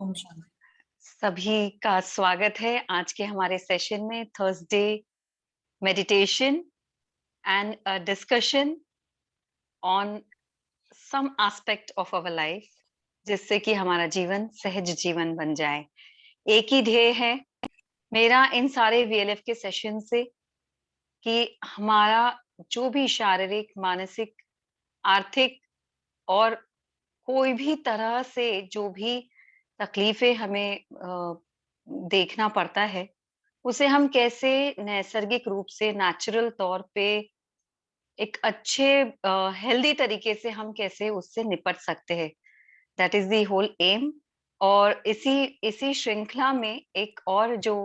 ओम शांति। सभी का स्वागत है आज के हमारे सेशन में Thursday meditation and a discussion on some aspect of our life जिससे कि हमारा जीवन सहज जीवन बन जाए। एक ही ध्येय है मेरा इन सारे वीएलएफ के सेशन से कि हमारा जो भी शारीरिक, मानसिक, आर्थिक और कोई भी तरह से जो भी तकलीफें हमें देखना पड़ता है उसे हम कैसे नैसर्गिक रूप से नेचुरल तौर पे एक अच्छे हेल्दी तरीके से हम कैसे उससे निपट सकते हैं। That is the whole aim. और इसी इसी श्रृंखला में एक और जो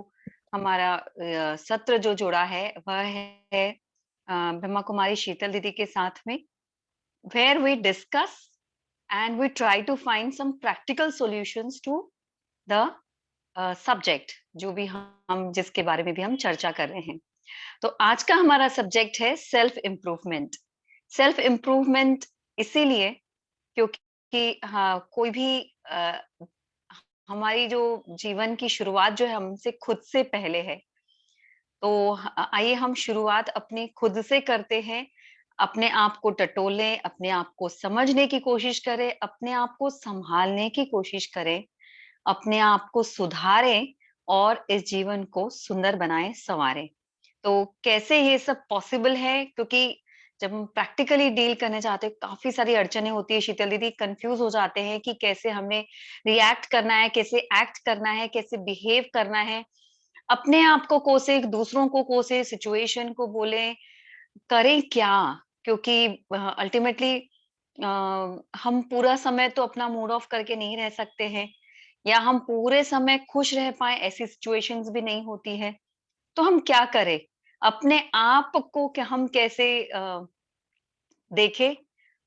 हमारा सत्र जो जुड़ा है वह है ब्रह्मा कुमारी शीतल दीदी के साथ में, where we discuss and we try to find some practical solutions to the subject जो भी हम जिसके बारे में भी हम चर्चा कर रहे हैं। तो आज का हमारा सब्जेक्ट है सेल्फ इम्प्रूवमेंट। सेल्फ इम्प्रूवमेंट इसीलिए क्योंकि हाँ, कोई भी हमारी जो जीवन की शुरुआत जो है हमसे खुद से पहले है। तो आइए हम शुरुआत अपनी खुद से करते हैं। अपने आप को टटोलें, अपने आप को समझने की कोशिश करें, अपने आप को संभालने की कोशिश करें, अपने आप को सुधारें और इस जीवन को सुंदर बनाएं, संवारें। तो कैसे ये सब पॉसिबल है? क्योंकि जब हम प्रैक्टिकली डील करने जाते हैं काफी सारी अड़चनें होती है। शीतल दीदी कंफ्यूज हो जाते हैं कि कैसे हमें रिएक्ट करना है, कैसे एक्ट करना है, कैसे बिहेव करना है, अपने आप को कोसे, दूसरों को कोसे, सिचुएशन को बोले, करें क्या? क्योंकि अल्टीमेटली हम पूरा समय तो अपना मूड ऑफ करके नहीं रह सकते हैं या हम पूरे समय खुश रह पाए ऐसी सिचुएशंस भी नहीं होती है। तो हम क्या करें? अपने आप को क्या हम कैसे देखें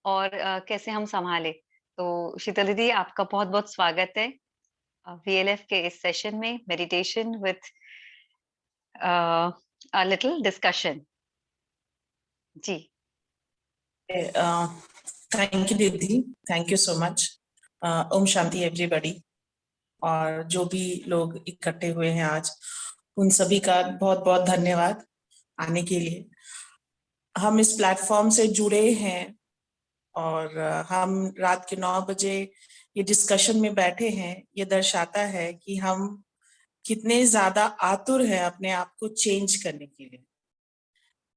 और कैसे हम सँभालें? तो शीतल दीदी आपका बहुत-बहुत स्वागत है वीएलएफ के इस सेशन में meditation with a little discussion. जी। थैंक यू दीदी, थैंक यू सो मच। ओम शांति एवरीबॉडी। और जो भी लोग इकट्ठे हुए हैं आज, उन सभी का बहुत बहुत धन्यवाद आने के लिए। हम इस प्लेटफॉर्म से जुड़े हैं और हम रात के 9 बजे ये डिस्कशन में बैठे हैं। ये दर्शाता है कि हम कितने ज्यादा आतुर हैं अपने आप को चेंज करने के लिए,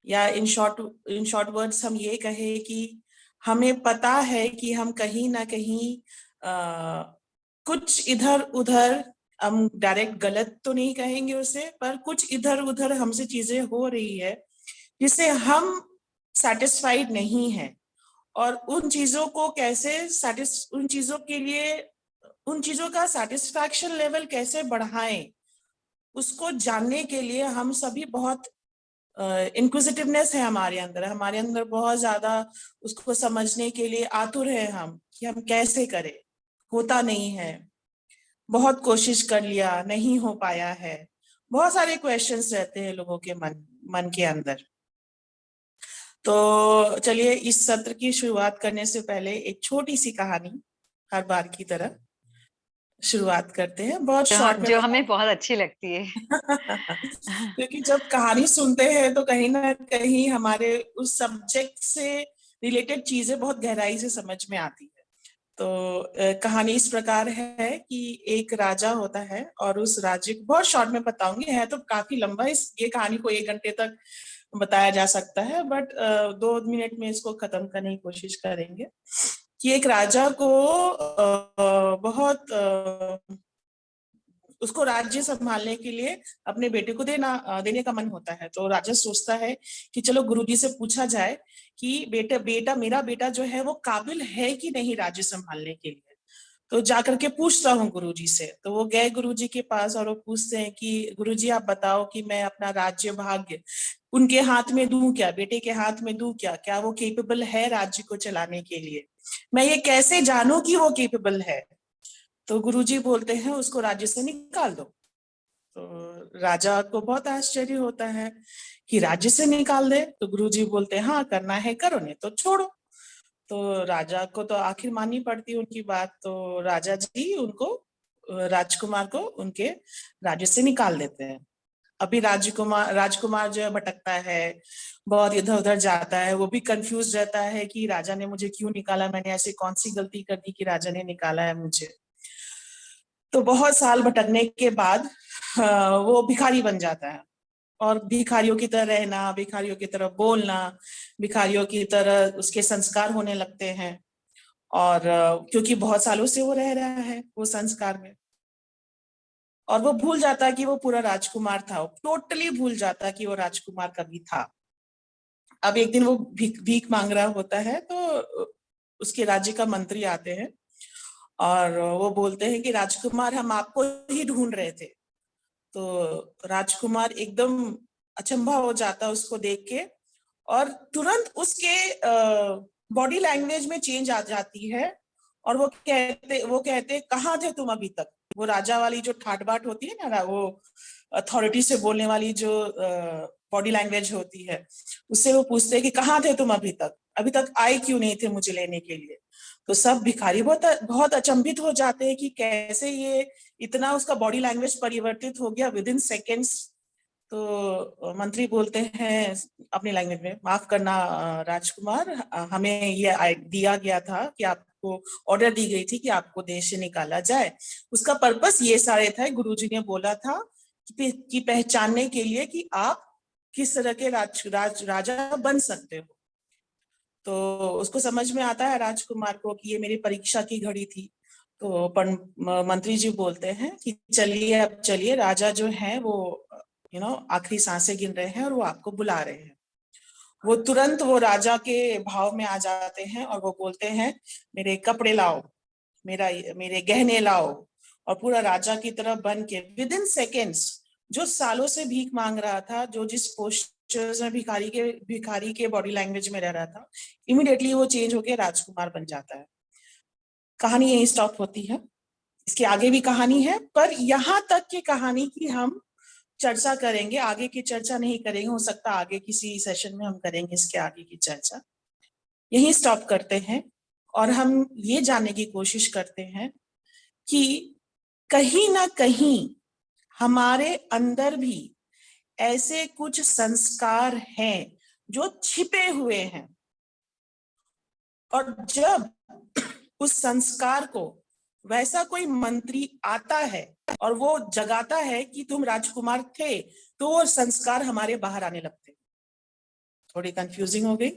या इन शॉर्ट वर्ड्स हम ये कहे कि हमें पता है कि हम कहीं ना कहीं कुछ इधर उधर, हम डायरेक्ट गलत तो नहीं कहेंगे उसे, पर कुछ इधर उधर हमसे चीजें हो रही है जिससे हम सेटिस्फाइड नहीं है। और उन चीजों को कैसे उन चीजों के लिए उन चीजों का सेटिस्फैक्शन लेवल कैसे बढ़ाएं, उसको जानने के लिए हम सभी बहुत इंक्विजिटिवनेस है हमारे अंदर बहुत ज्यादा उसको समझने के लिए आतुर है हम कि हम कैसे करें। होता नहीं है, बहुत कोशिश कर लिया, नहीं हो पाया है, बहुत सारे क्वेश्चंस रहते हैं लोगों के मन के अंदर। तो चलिए इस सत्र की शुरुआत करने से पहले एक छोटी सी कहानी हर बार की तरह शुरुआत करते हैं, बहुत शॉर्ट में जो हमें बहुत अच्छी लगती है। क्योंकि जब कहानी सुनते हैं तो कहीं ना कहीं हमारे उस सब्जेक्ट से रिलेटेड चीजें बहुत गहराई से समझ में आती है। तो कहानी इस प्रकार है कि एक राजा होता है और उस राज्य को, बहुत शॉर्ट में बताऊंगी, है तो काफी लंबा, ये कहानी को 1 घंटे तक बताया जा सकता है, बट 2 मिनट में इसको खत्म करने की कोशिश करेंगे। कि एक राजा को उसको राज्य संभालने के लिए अपने बेटे को देने का मन होता है। तो राजा सोचता है कि चलो गुरुजी से पूछा जाए कि मेरा बेटा जो है वो काबिल है कि नहीं राज्य संभालने के लिए। तो जाकर के पूछता हूँ गुरुजी से। तो वो गए गुरुजी के पास और वो पूछते हैं कि गुरुजी आप बताओ कि मैं अपना राज्य भाग्य उनके हाथ में दूं क्या, बेटे के हाथ में दूं क्या वो केपेबल है राज्य को चलाने के लिए, मैं ये कैसे जानूं कि वो केपेबल है। तो गुरुजी बोलते हैं उसको राज्य से निकाल दो। तो राजा को बहुत आश्चर्य होता है कि राज्य से निकाल दे। तो गुरुजी बोलते हैं हाँ करना है करो, नहीं तो छोड़ो। तो राजा को तो आखिर माननी पड़ती है उनकी बात। तो राजा जी उनको राजकुमार को उनके राज्य से निकाल देते हैं। अभी राजकुमार जो है भटकता है, बहुत इधर उधर जाता है, वो भी कंफ्यूज रहता है कि राजा ने मुझे क्यों निकाला, मैंने ऐसी कौन सी गलती कर दी कि राजा ने निकाला है मुझे। तो बहुत साल भटकने के बाद वो भिखारी बन जाता है, और भिखारियों की तरह रहना, भिखारियों की तरह बोलना, भिखारियों की तरह उसके संस्कार होने लगते हैं। और क्योंकि बहुत सालों से वो रह रहा है वो संस्कार में, और वो भूल जाता कि वो पूरा राजकुमार था, टोटली भूल जाता कि वो राजकुमार कभी था। अब एक दिन वो भीख मांग रहा होता है, तो उसके राज्य का मंत्री आते हैं और वो बोलते हैं कि राजकुमार, हम आपको ही ढूंढ रहे थे। तो राजकुमार एकदम अचंभा हो जाता उसको देख के, और तुरंत उसके बॉडी लैंग्वेज में चेंज आ जाती है, और वो कहते कहाँ थे तुम अभी तक। वो राजा वाली जो ठाट बाट होती है ना, वो अथॉरिटी से बोलने वाली जो बॉडी लैंग्वेज होती है, उससे वो पूछते हैं कि कहाँ थे तुम अभी तक आए क्यों नहीं थे मुझे लेने के लिए। तो सब भिखारी बहुत बहुत अचंभित हो जाते हैं कि कैसे ये इतना उसका बॉडी लैंग्वेज परिवर्तित हो गया विद इन सेकेंड्स। तो मंत्री बोलते हैं अपनी लैंग्वेज में, माफ करना राजकुमार, हमें ये दिया गया था कि आपको ऑर्डर दी गई थी कि आपको देश से निकाला जाए। उसका पर्पस ये सारे था, गुरुजी ने बोला था कि पहचानने के लिए कि आप किस तरह के राजा बन सकते हो। तो उसको समझ में आता है राजकुमार को कि ये मेरी परीक्षा की घड़ी थी। तो मंत्री जी बोलते हैं कि चलिए, अब चलिए, राजा जो है वो आखिरी सांसें गिन रहे हैं और वो आपको बुला रहे हैं। वो तुरंत वो राजा के भाव में आ जाते हैं और वो बोलते हैं, मेरे कपड़े लाओ, मेरे गहने लाओ, और पूरा राजा की तरह बन के विद इन सेकेंड्स, जो सालों से भीख मांग रहा था, जो जिस पोस्चर्स में भिखारी के बॉडी लैंग्वेज में रह रहा था, इमीडिएटली वो चेंज होके राजकुमार बन जाता है। कहानी यही स्टॉप होती है। इसके आगे भी कहानी है, पर यहाँ तक की कहानी की हम चर्चा करेंगे, आगे की चर्चा नहीं करेंगे। हो सकता आगे किसी सेशन में हम करेंगे इसके आगे की चर्चा। यही स्टॉप करते हैं और हम ये जानने की कोशिश करते हैं कि कहीं ना कहीं हमारे अंदर भी ऐसे कुछ संस्कार हैं जो छिपे हुए हैं, और जब उस संस्कार को वैसा कोई मंत्री आता है और वो जगाता है कि तुम राजकुमार थे, तो वो संस्कार हमारे बाहर आने लगते हैं। थोड़ी कंफ्यूजिंग हो गई,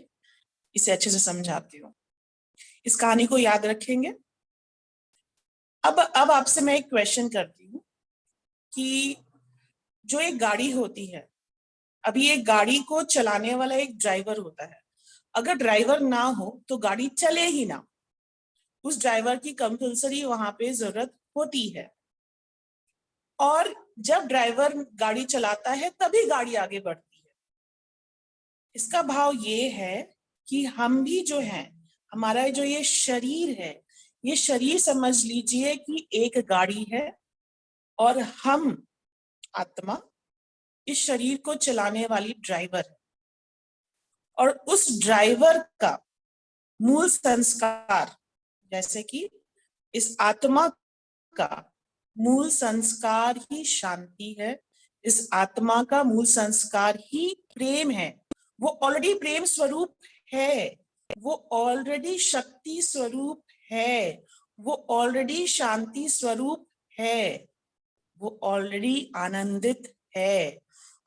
इसे अच्छे से समझाती हूँ, इस कहानी को याद रखेंगे। अब आपसे मैं एक क्वेश्चन करती हूँ कि जो एक गाड़ी होती है, अभी एक गाड़ी को चलाने वाला एक ड्राइवर होता है। अगर ड्राइवर ना हो तो गाड़ी चले ही ना, उस ड्राइवर की कंपल्सरी वहां पे जरूरत होती है। और जब ड्राइवर गाड़ी चलाता है तभी गाड़ी आगे बढ़ती है। इसका भाव ये है कि हम भी जो हैं, हमारा जो ये शरीर है, ये शरीर समझ लीजिए कि एक गाड़ी है, और हम आत्मा इस शरीर को चलाने वाली ड्राइवर है। और उस ड्राइवर का मूल संस्कार, जैसे कि इस आत्मा का मूल संस्कार ही शांति है, इस आत्मा का मूल संस्कार ही प्रेम है। वो ऑलरेडी प्रेम स्वरूप है, वो ऑलरेडी शक्ति स्वरूप है, वो ऑलरेडी शांति स्वरूप है, वो ऑलरेडी आनंदित है,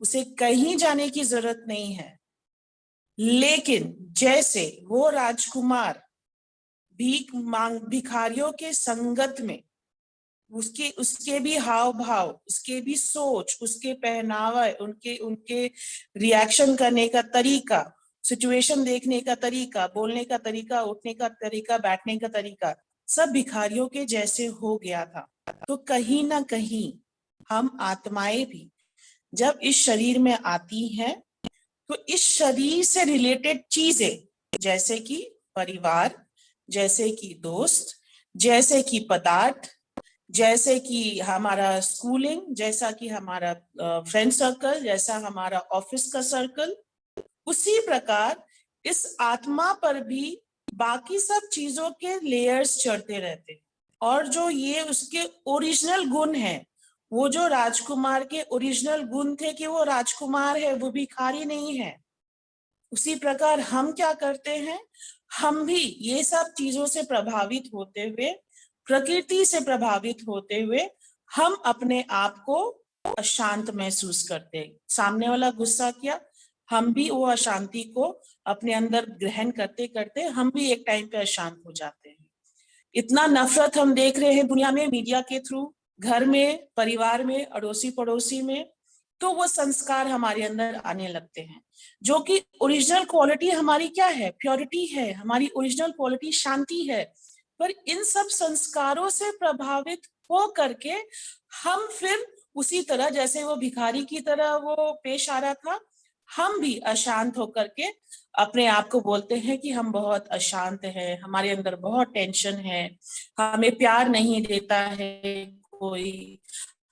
उसे कहीं जाने की जरूरत नहीं है। लेकिन जैसे वो राजकुमार भिखारियों के संगत में, उसके भी हाव भाव, उसके भी सोच, उसके पहनावा, उनके रिएक्शन करने का तरीका, सिचुएशन देखने का तरीका, बोलने का तरीका, उठने का तरीका, बैठने का तरीका, सब भिखारियों के जैसे हो गया था। तो कहीं ना कहीं हम आत्माएं भी जब इस शरीर में आती हैं, तो इस शरीर से रिलेटेड चीजें, जैसे कि परिवार, जैसे कि दोस्त, जैसे कि पदार्थ, जैसे कि हमारा स्कूलिंग, जैसा कि हमारा फ्रेंड सर्कल, जैसा हमारा ऑफिस का सर्कल, उसी प्रकार इस आत्मा पर भी बाकी सब चीजों के लेयर्स चढ़ते रहते हैं। और जो ये उसके ओरिजिनल गुण है, वो जो राजकुमार के ओरिजिनल गुण थे कि वो राजकुमार है, वो भिखारी नहीं है, उसी प्रकार हम क्या करते हैं, हम भी ये सब चीजों से प्रभावित होते हुए, प्रकृति से प्रभावित होते हुए, हम अपने आप को अशांत महसूस करते हैं। सामने वाला गुस्सा किया, हम भी वो अशांति को अपने अंदर ग्रहण करते करते हम भी एक टाइम पे अशांत हो जाते हैं। इतना नफरत हम देख रहे हैं दुनिया में मीडिया के थ्रू, घर में, परिवार में, अड़ोसी पड़ोसी में, तो वो संस्कार हमारे अंदर आने लगते हैं, जो कि ओरिजिनल क्वालिटी हमारी क्या है, प्योरिटी है, हमारी ओरिजिनल क्वालिटी शांति है। पर इन सब संस्कारों से प्रभावित हो करके हम फिर उसी तरह, जैसे वो भिखारी की तरह वो पेश आ रहा था, हम भी अशांत होकर के अपने आप को बोलते हैं कि हम बहुत अशांत हैं, हमारे अंदर बहुत टेंशन है, हमें प्यार नहीं देता है कोई,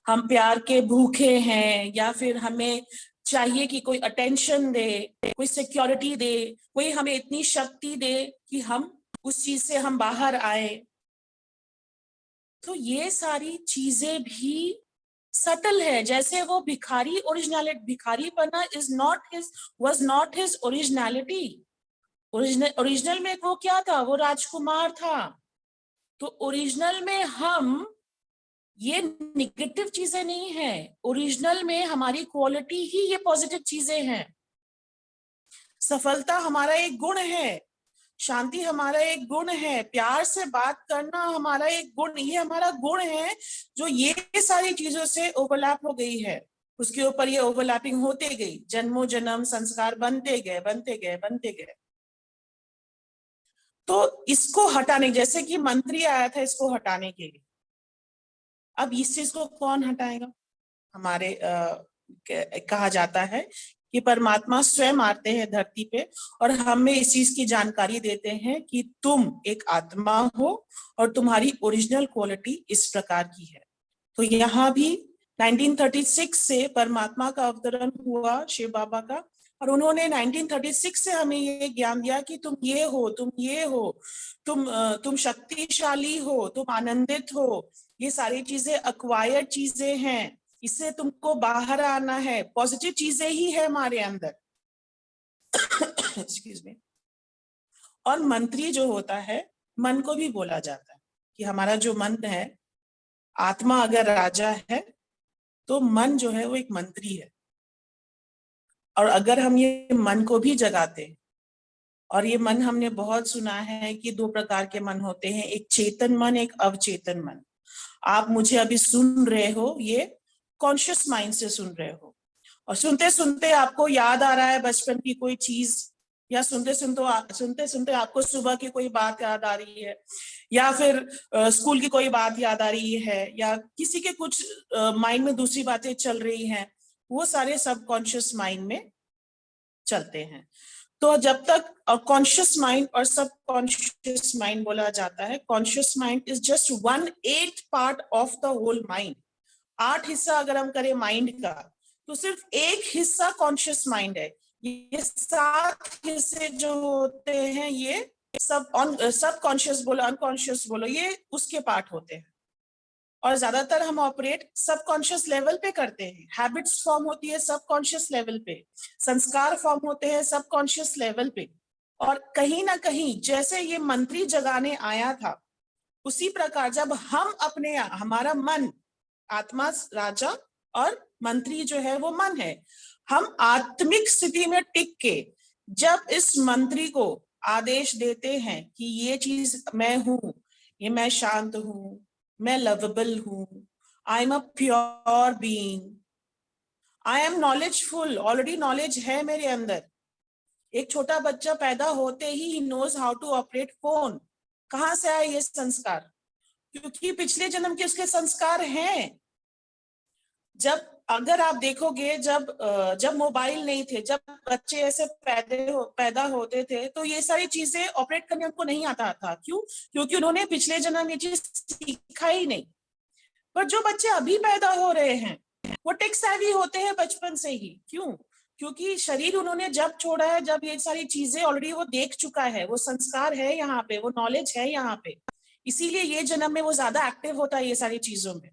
हम प्यार के भूखे हैं, या फिर हमें चाहिए कि कोई अटेंशन दे, कोई सिक्योरिटी दे, कोई हमें इतनी शक्ति दे कि हम उस चीज से हम बाहर आए। तो ये सारी चीजें भी सटल है। जैसे वो भिखारी ओरिजिनलिटी, भिखारी बना is not his, was not his originality. Original में वो क्या था, वो राजकुमार था। तो ओरिजिनल में हम, ये निगेटिव चीजें नहीं है, ओरिजिनल में हमारी क्वालिटी ही ये पॉजिटिव चीजें हैं। सफलता हमारा एक गुण है, शांति हमारा एक गुण है, प्यार से बात करना हमारा एक गुण, ये हमारा गुण है। जो ये सारी चीजों से ओवरलैप हो गई है, उसके ऊपर ये ओवरलैपिंग होते गई, जन्मों जन्म संस्कार बनते गए बनते गए बनते गए। तो इसको हटाने, जैसे कि मंत्री आया था इसको हटाने के लिए, अब इस चीज को कौन हटाएगा? हमारे कहा जाता है कि परमात्मा स्वयं आते हैं धरती पे और हमें इस चीज की जानकारी देते हैं कि तुम एक आत्मा हो और तुम्हारी ओरिजिनल क्वालिटी इस प्रकार की है। तो यहाँ भी 1936 से परमात्मा का अवतरण हुआ शिव बाबा का, और उन्होंने 1936 से हमें ये ज्ञान दिया कि तुम ये हो, तुम ये हो, तुम शक्तिशाली हो, तुम आनंदित हो, ये सारी चीजें अक्वायर्ड चीजें हैं, इससे तुमको बाहर आना है, पॉजिटिव चीजें ही है हमारे अंदर। Excuse me. और मंत्री जो होता है, मन को भी बोला जाता है कि हमारा जो मन है, आत्मा अगर राजा है तो मन जो है वो एक मंत्री है। और अगर हम ये मन को भी जगाते, और ये मन हमने बहुत सुना है कि दो प्रकार के मन होते हैं, एक चेतन मन, एक अवचेतन मन। आप मुझे अभी सुन रहे हो, ये कॉन्शियस माइंड से सुन रहे हो, और सुनते सुनते आपको याद आ रहा है बचपन की कोई चीज, या सुनते सुनते आपको सुबह की कोई बात याद आ रही है, या फिर स्कूल की कोई बात याद आ रही है, या किसी के कुछ माइंड में दूसरी बातें चल रही हैं, वो सारे सबकॉन्शियस माइंड में चलते हैं। तो जब तक कॉन्शियस माइंड और सबकॉन्शियस माइंड बोला जाता है, conscious mind is just 1/8 part of the whole mind. 8 हिस्सा अगर हम करें माइंड का, तो सिर्फ एक हिस्सा कॉन्शियस माइंड है। ये 7 हिस्से जो होते हैं, ये सब कॉन्शियस बोलो, अनकॉन्शियस बोलो, ये उसके पार्ट होते हैं। और ज्यादातर हम ऑपरेट सबकॉन्शियस लेवल पे करते हैं। हैबिट्स फॉर्म होती है सबकॉन्शियस लेवल पे, संस्कार फॉर्म होते हैं सबकॉन्शियस लेवल पे। और कहीं ना कहीं जैसे ये मंत्री जगाने आया था, उसी प्रकार जब हम अपने, हमारा मन, आत्मा राजा और मंत्री जो है वो मन है, हम आत्मिक स्थिति में टिक के जब इस मंत्री को आदेश देते हैं कि ये चीज मैं हूं, ये मैं शांत हूं, मैं लवेबल हूं, I am a pure being, I am knowledgeful, already knowledge है मेरे अंदर। एक छोटा बच्चा पैदा होते ही knows how to operate phone. कहाँ से आया ये संस्कार? क्योंकि पिछले जन्म के उसके संस्कार हैं। जब अगर आप देखोगे, जब मोबाइल नहीं थे, जब बच्चे ऐसे पैदा होते थे, तो ये सारी चीजें ऑपरेट करने उनको नहीं आता था। क्यों? क्योंकि उन्होंने पिछले जन्म ये चीज सीखा ही नहीं। पर जो बच्चे अभी पैदा हो रहे हैं, वो टेक सेवी होते हैं बचपन से ही। क्यों? क्योंकि शरीर उन्होंने जब छोड़ा है, जब ये सारी चीजें ऑलरेडी वो देख चुका है, वो संस्कार है यहाँ पे, वो नॉलेज है यहाँ पे। इसीलिए ये जन्म में वो ज्यादा एक्टिव होता है ये सारी चीजों में।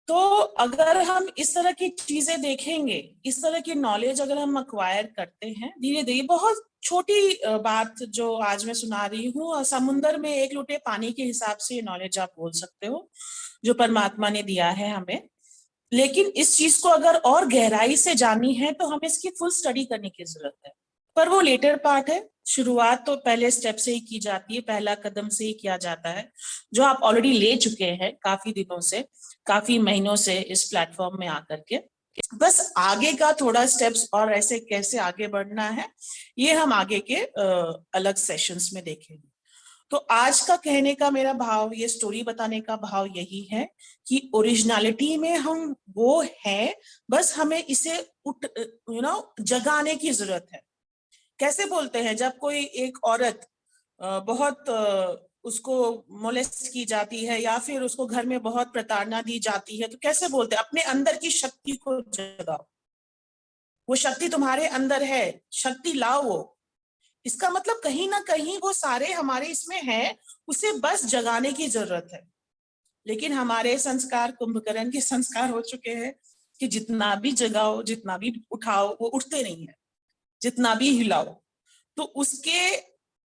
तो अगर हम इस तरह की चीजें देखेंगे, इस तरह की नॉलेज अगर हम अक्वायर करते हैं धीरे धीरे, बहुत छोटी बात जो आज मैं सुना रही हूँ, समुंदर में एक लोटे पानी के हिसाब से ये नॉलेज आप बोल सकते हो जो परमात्मा ने दिया है हमें। लेकिन इस चीज को अगर और गहराई से जानी है तो हमें इसकी फुल स्टडी करने की जरूरत है, पर वो लेटर पार्ट है। शुरुआत तो पहले स्टेप से ही की जाती है, पहला कदम से ही किया जाता है, जो आप ऑलरेडी ले चुके हैं काफी दिनों से, काफी महीनों से इस प्लेटफॉर्म में आकर के। बस आगे का थोड़ा स्टेप्स और ऐसे कैसे आगे बढ़ना है ये हम आगे के अलग सेशंस में देखेंगे। तो आज का कहने का मेरा भाव, ये स्टोरी बताने का भाव यही है कि ओरिजिनलिटी में हम वो है, बस हमें इसे जगाने की जरूरत है। कैसे बोलते हैं, जब कोई एक औरत बहुत उसको मोलेस्ट की जाती है या फिर उसको घर में बहुत प्रताड़ना दी जाती है, तो कैसे बोलते हैं, अपने अंदर की शक्ति को जगाओ, वो शक्ति तुम्हारे अंदर है, शक्ति लाओ वो। इसका मतलब कहीं ना कहीं वो सारे हमारे इसमें है, उसे बस जगाने की जरूरत है। लेकिन हमारे संस्कार, कुंभकर्ण के संस्कार हो चुके हैं कि जितना भी जगाओ, जितना भी उठाओ, वो उठते नहीं है, जितना भी हिलाओ। तो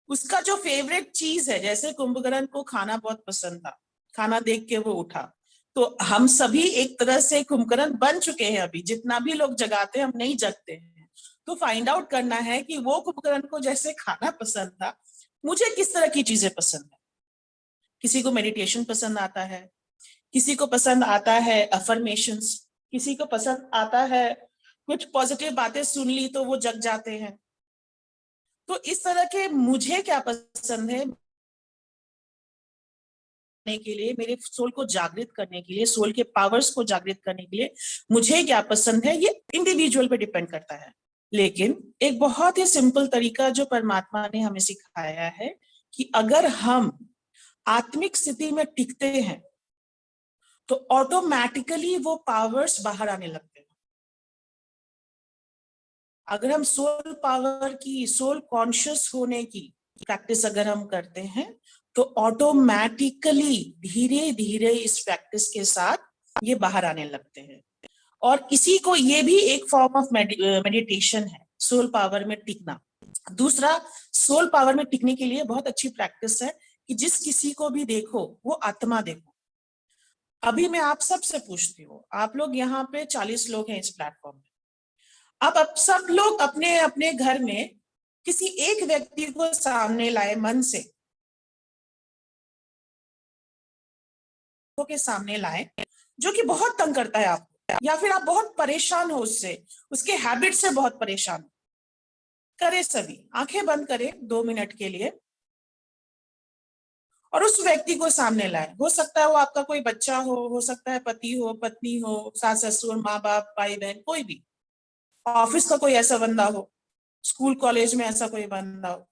उसका जो फेवरेट चीज है, जैसे कुंभकर्ण को खाना बहुत पसंद था, खाना देख के वो उठा, तो हम सभी एक तरह से कुंभकर्ण बन चुके हैं। अभी जितना भी लोग जगाते हैं, हम नहीं जगते हैं। तो फाइंड आउट करना है कि वो कुंभकर्ण को जैसे खाना पसंद था, मुझे किस तरह की चीजें पसंद है। किसी को मेडिटेशन पसंद आता है, किसी को पसंद आता है अफर्मेशंस, किसी को पसंद आता है कुछ पॉजिटिव बातें सुन ली तो वो जग जाते हैं। तो इस तरह के मुझे क्या पसंद है के लिए, मेरे सोल को जागृत करने के लिए, सोल के पावर्स को जागृत करने के लिए मुझे क्या पसंद है, ये इंडिविजुअल पे डिपेंड करता है। लेकिन एक बहुत ही सिंपल तरीका जो परमात्मा ने हमें सिखाया है कि अगर हम आत्मिक स्थिति में टिकते हैं तो ऑटोमेटिकली वो पावर्स बाहर आने लगते हैं। अगर हम सोल पावर की, सोल कॉन्शियस होने की प्रैक्टिस अगर हम करते हैं तो ऑटोमेटिकली धीरे धीरे इस प्रैक्टिस के साथ ये बाहर आने लगते हैं। और इसी को, ये भी एक फॉर्म ऑफ मेडिटेशन है, सोल पावर में टिकना। दूसरा, सोल पावर में टिकने के लिए बहुत अच्छी प्रैक्टिस है कि जिस किसी को भी देखो वो आत्मा देखो। अभी मैं आप सबसे पूछती हूँ, आप लोग यहाँ पे 40 लोग हैं इस प्लेटफॉर्म में, अब सब लोग अपने अपने घर में किसी एक व्यक्ति को सामने लाए, मन से के सामने लाए, जो कि बहुत तंग करता है आपको, या फिर आप बहुत परेशान हो उससे, उसके हैबिट से बहुत परेशान हो। करे सभी, आंखें बंद करें 2 मिनट के लिए और उस व्यक्ति को सामने लाए। हो सकता है वो आपका कोई बच्चा हो सकता है पति हो, पत्नी हो, सास ससुर, माँ बाप, भाई बहन, कोई भी, ऑफिस का कोई ऐसा बंदा हो, स्कूल कॉलेज में ऐसा कोई बंदा हो।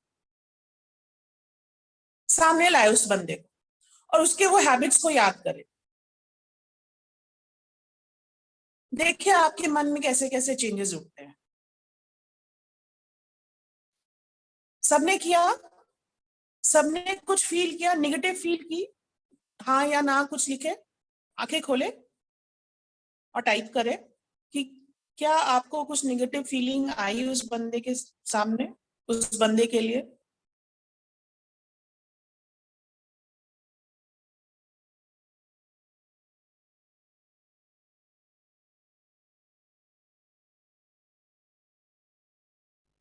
सामने लाए उस बंदे को और उसके वो हैबिट्स को याद करें। देखिए आपके मन में कैसे कैसे चेंजेस उठते हैं। सबने किया, सबने कुछ फील किया, नेगेटिव फील की, हाँ या ना कुछ लिखे, आंखें खोले और टाइप करें कि क्या आपको कुछ नेगेटिव फीलिंग आई उस बंदे के सामने, उस बंदे के लिए।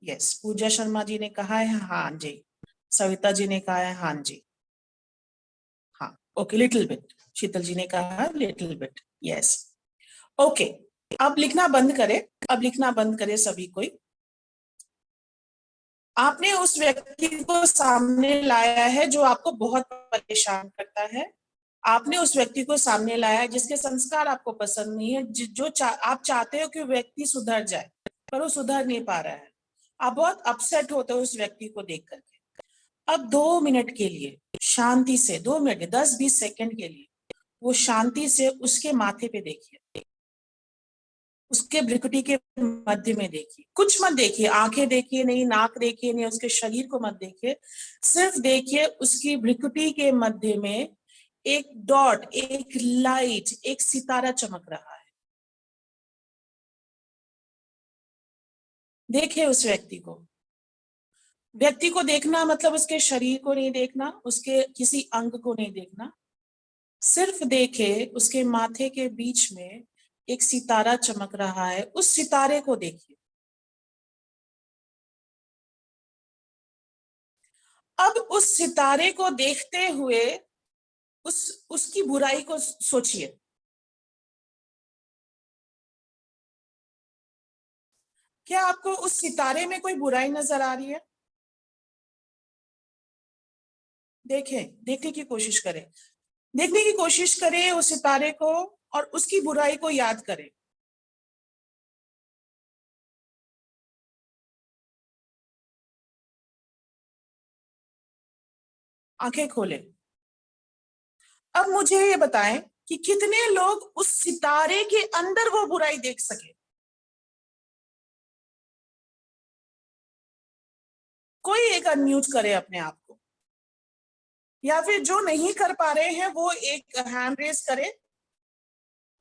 यस, पूजा शर्मा जी ने कहा है हाँ जी, सविता जी ने कहा है हाँ जी, हाँ ओके, लिटिल बिट, शीतल जी ने कहा लिटिल बिट, यस ओके। अब लिखना बंद करें, अब लिखना बंद करें सभी कोई। आपने उस व्यक्ति को सामने लाया है जो आपको बहुत परेशान करता है, आपने उस व्यक्ति को सामने लाया है जिसके संस्कार आपको पसंद नहीं है, आप चाहते हो कि व्यक्ति सुधर जाए पर वो सुधर नहीं पा रहा है, आप बहुत अपसेट होते हो उस व्यक्ति को देख करके। अब 2 मिनट के लिए शांति से, 2 मिनट 10-20 सेकंड के लिए वो शांति से उसके माथे पे देखिए, उसके भ्रुकुटी के मध्य में देखिए, कुछ मत देखिए, आंखें देखिए नहीं, नाक देखिए नहीं, उसके शरीर को मत देखिए, सिर्फ देखिए उसकी भ्रुकुटी के मध्य में एक डॉट, एक लाइट, एक सितारा चमक रहा है। देखिए उस व्यक्ति को। व्यक्ति को देखना मतलब उसके शरीर को नहीं देखना, उसके किसी अंग को नहीं देखना, सिर्फ देखे उसके माथे के बीच में एक सितारा चमक रहा है, उस सितारे को देखिए। अब उस सितारे को देखते हुए उसकी बुराई को सोचिए। क्या आपको उस सितारे में कोई बुराई नजर आ रही है? देखें, देखने की कोशिश करें, देखने की कोशिश करें उस सितारे को और उसकी बुराई को याद करें। आंखें खोलें। अब मुझे ये बताएं कि कितने लोग उस सितारे के अंदर वो बुराई देख सके। कोई एक अनम्यूट करे अपने आप को, या फिर जो नहीं कर पा रहे हैं वो एक हैंड रेस करे,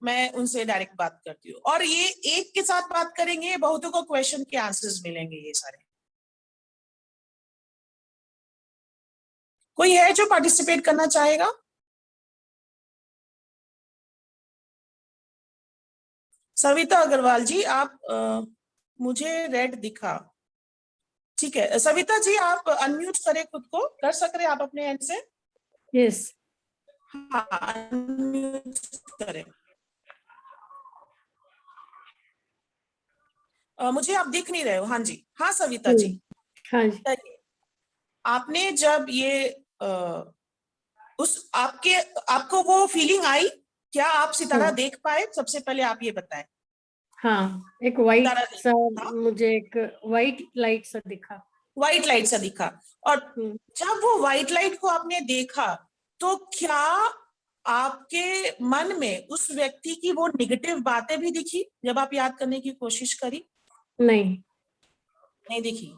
मैं उनसे डायरेक्ट बात करती हूँ। और ये एक के साथ बात करेंगे, बहुतों को क्वेश्चन के आंसर्स मिलेंगे ये सारे। कोई है जो पार्टिसिपेट करना चाहेगा? सविता अग्रवाल जी, आप मुझे रेड दिखा। ठीक है सविता जी, आप अनम्यूट करें खुद को, कर सक रहे आप अपने एंड से? यस। हाँ, अनम्यूट करें। मुझे आप दिख नहीं रहे हो। हाँ जी, हाँ सविता जी। हाँ जी। आपने जब ये आपको वो फीलिंग आई, क्या आप सितारा देख पाए? सबसे पहले आप ये बताएं। हाँ, एक वाइट सा, मुझे एक वाइट लाइट सा दिखा। वाइट लाइट सा दिखा। और जब वो वाइट लाइट को आपने देखा तो क्या आपके मन में उस व्यक्ति की वो नेगेटिव बातें भी दिखी जब आप याद करने की कोशिश करी? नहीं, नहीं दिखी,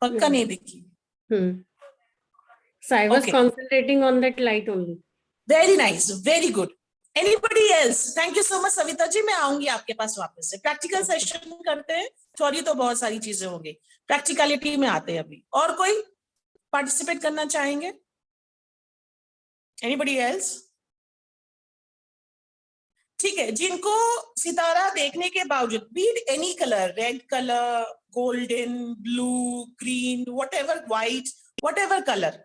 पक्का नहीं दिखी। So I was concentrating on that light only. Very nice, very good. Anybody else? Thank you so much Savita ji, मैं आऊंगी आपके पास वापस से। प्रैक्टिकल सेशन करते हैं, थ्योरी तो बहुत सारी चीजें होंगी, प्रैक्टिकलिटी में आते हैं अभी। और कोई पार्टिसिपेट करना चाहेंगे? Anybody else? ठीक है, जिनको सितारा देखने के बावजूद, B it any colour, red colour, golden, blue, green, whatever, white, whatever colour,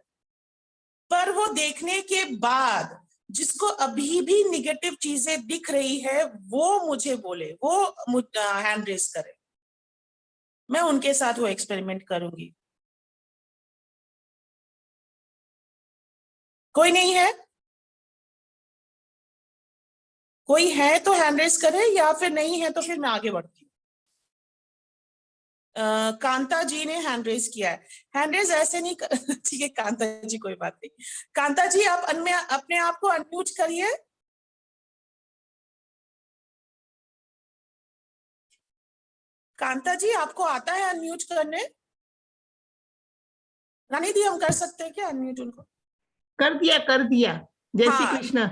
पर वो देखने के बाद जिसको अभी भी निगेटिव चीजें दिख रही है वो मुझे बोले, वो हैंड रेस करे, मैं उनके साथ वो एक्सपेरिमेंट करूंगी। कोई नहीं है? कोई है तो हैंड रेस करे, या फिर नहीं है तो फिर मैं आगे बढ़ती हूँ। कांता जी ने हैंड रेस किया है। हैंड रेस ऐसे नहीं ठीक है कांता जी, कोई बात नहीं। कांता जी, आप अपने आप को अनम्यूट करिए। कांता जी, आपको आता है अनम्यूट करने? रानी दी, हम कर सकते हैं क्या अनम्यूट उनको? कर दिया। जय श्री कृष्ण।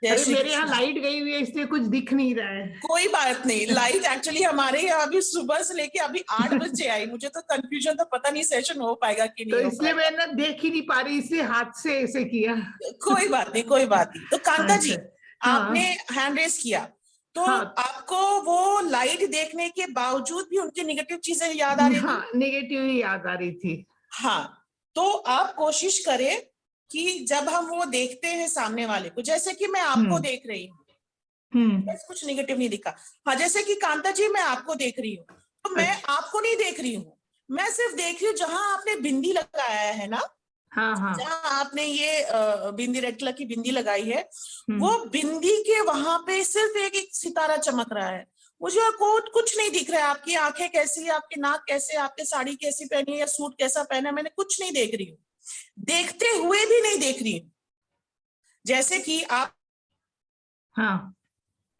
जय श्री मेरे यहाँ कृष्ण। लाइट गई हुई है इसलिए कुछ दिख नहीं रहा है। कोई बात नहीं, लाइट एक्चुअली हमारे यहाँ अभी सुबह से लेके अभी 8 बजे आई, मुझे तो कंफ्यूजन, तो पता नहीं सेशन हो पाएगा कि नहीं। तो इसलिए मैं ना देख ही नहीं पा रही, इसलिए हाथ से ऐसे किया। कोई बात नहीं, कोई बात नहीं। तो कांता जी, आपने हाँ। हैंड रेस किया तो हाँ। आपको वो लाइट देखने के बावजूद भी उनकी नेगेटिव चीजें याद आ रही थी? हाँ, नेगेटिव ही याद आ रही थी। हाँ, तो आप कोशिश करें कि जब हम वो देखते हैं सामने वाले को, जैसे कि मैं आपको देख रही हूँ, कुछ नेगेटिव नहीं दिखा। हाँ, जैसे कि कांता जी मैं आपको देख रही हूँ, तो मैं आपको नहीं देख रही हूँ, मैं सिर्फ देख रही हूँ जहां आपने बिंदी लगाया है ना। हाँ। जहां आपने ये बिंदी, रेड कलर की बिंदी लगाई है, वो बिंदी के वहां पे सिर्फ एक सितारा चमक रहा है। मुझे और कुछ नहीं दिख रहा है। आपकी आंखें कैसी है, आपकी नाक कैसे, आपने साड़ी कैसी पहनी है या सूट कैसा पहना है, मैंने कुछ नहीं देख रही हूँ, देखते हुए भी नहीं देख रही हूँ। जैसे कि आप, हाँ,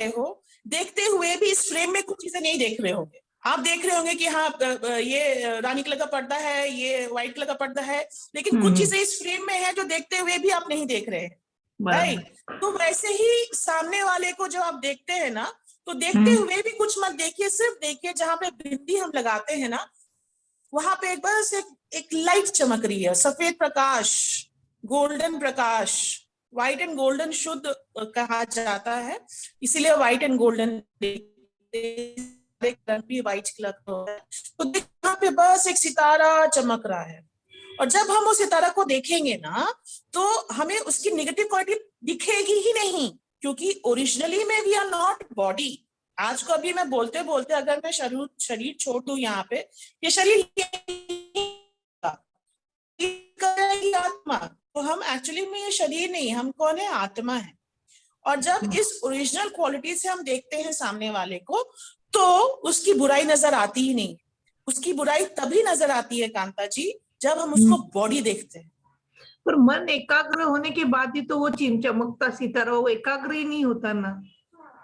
हो, देखते हुए भी इस फ्रेम में कुछ चीजें नहीं देख रहे होंगे। आप देख रहे होंगे कि हाँ ये रानी कलर का पर्दा है, ये व्हाइट कलर का पर्दा है, लेकिन कुछ चीजें इस फ्रेम में है जो देखते हुए भी आप नहीं देख रहे हैं, राइट। तो वैसे ही सामने वाले को जब आप देखते हैं ना, तो देखते हुए भी कुछ मत देखिए, सिर्फ देखिए जहां पे बिंदी हम लगाते हैं ना, वहां पे एक बस एक लाइट चमक रही है, सफेद प्रकाश, गोल्डन प्रकाश। व्हाइट एंड गोल्डन शुद्ध कहा जाता है, इसीलिए व्हाइट एंड गोल्डन भी व्हाइट कलर का है। तो यहाँ पे बस एक सितारा चमक रहा है, और जब हम उस सितारा को देखेंगे ना, तो हमें उसकी नेगेटिव क्वालिटी दिखेगी ही नहीं, क्योंकि ओरिजिनली में वी आर नॉट बॉडी। आज को अभी मैं बोलते बोलते अगर मैं शरीर छोड़ दूं यहाँ पे, ये शरीर आत्मा, तो हम एक्चुअली में ये शरीर नहीं, हम कौन है, आत्मा है। और जब इस ओरिजिनल क्वालिटी से हम देखते हैं सामने वाले को, तो उसकी बुराई नजर आती ही नहीं। उसकी बुराई तभी नजर आती है कांता जी, जब हम उसको बॉडी देखते हैं। पर मन एकाग्र होने के बाद ही तो वो चमकता सितारा वो एकाग्र ही नहीं होता ना।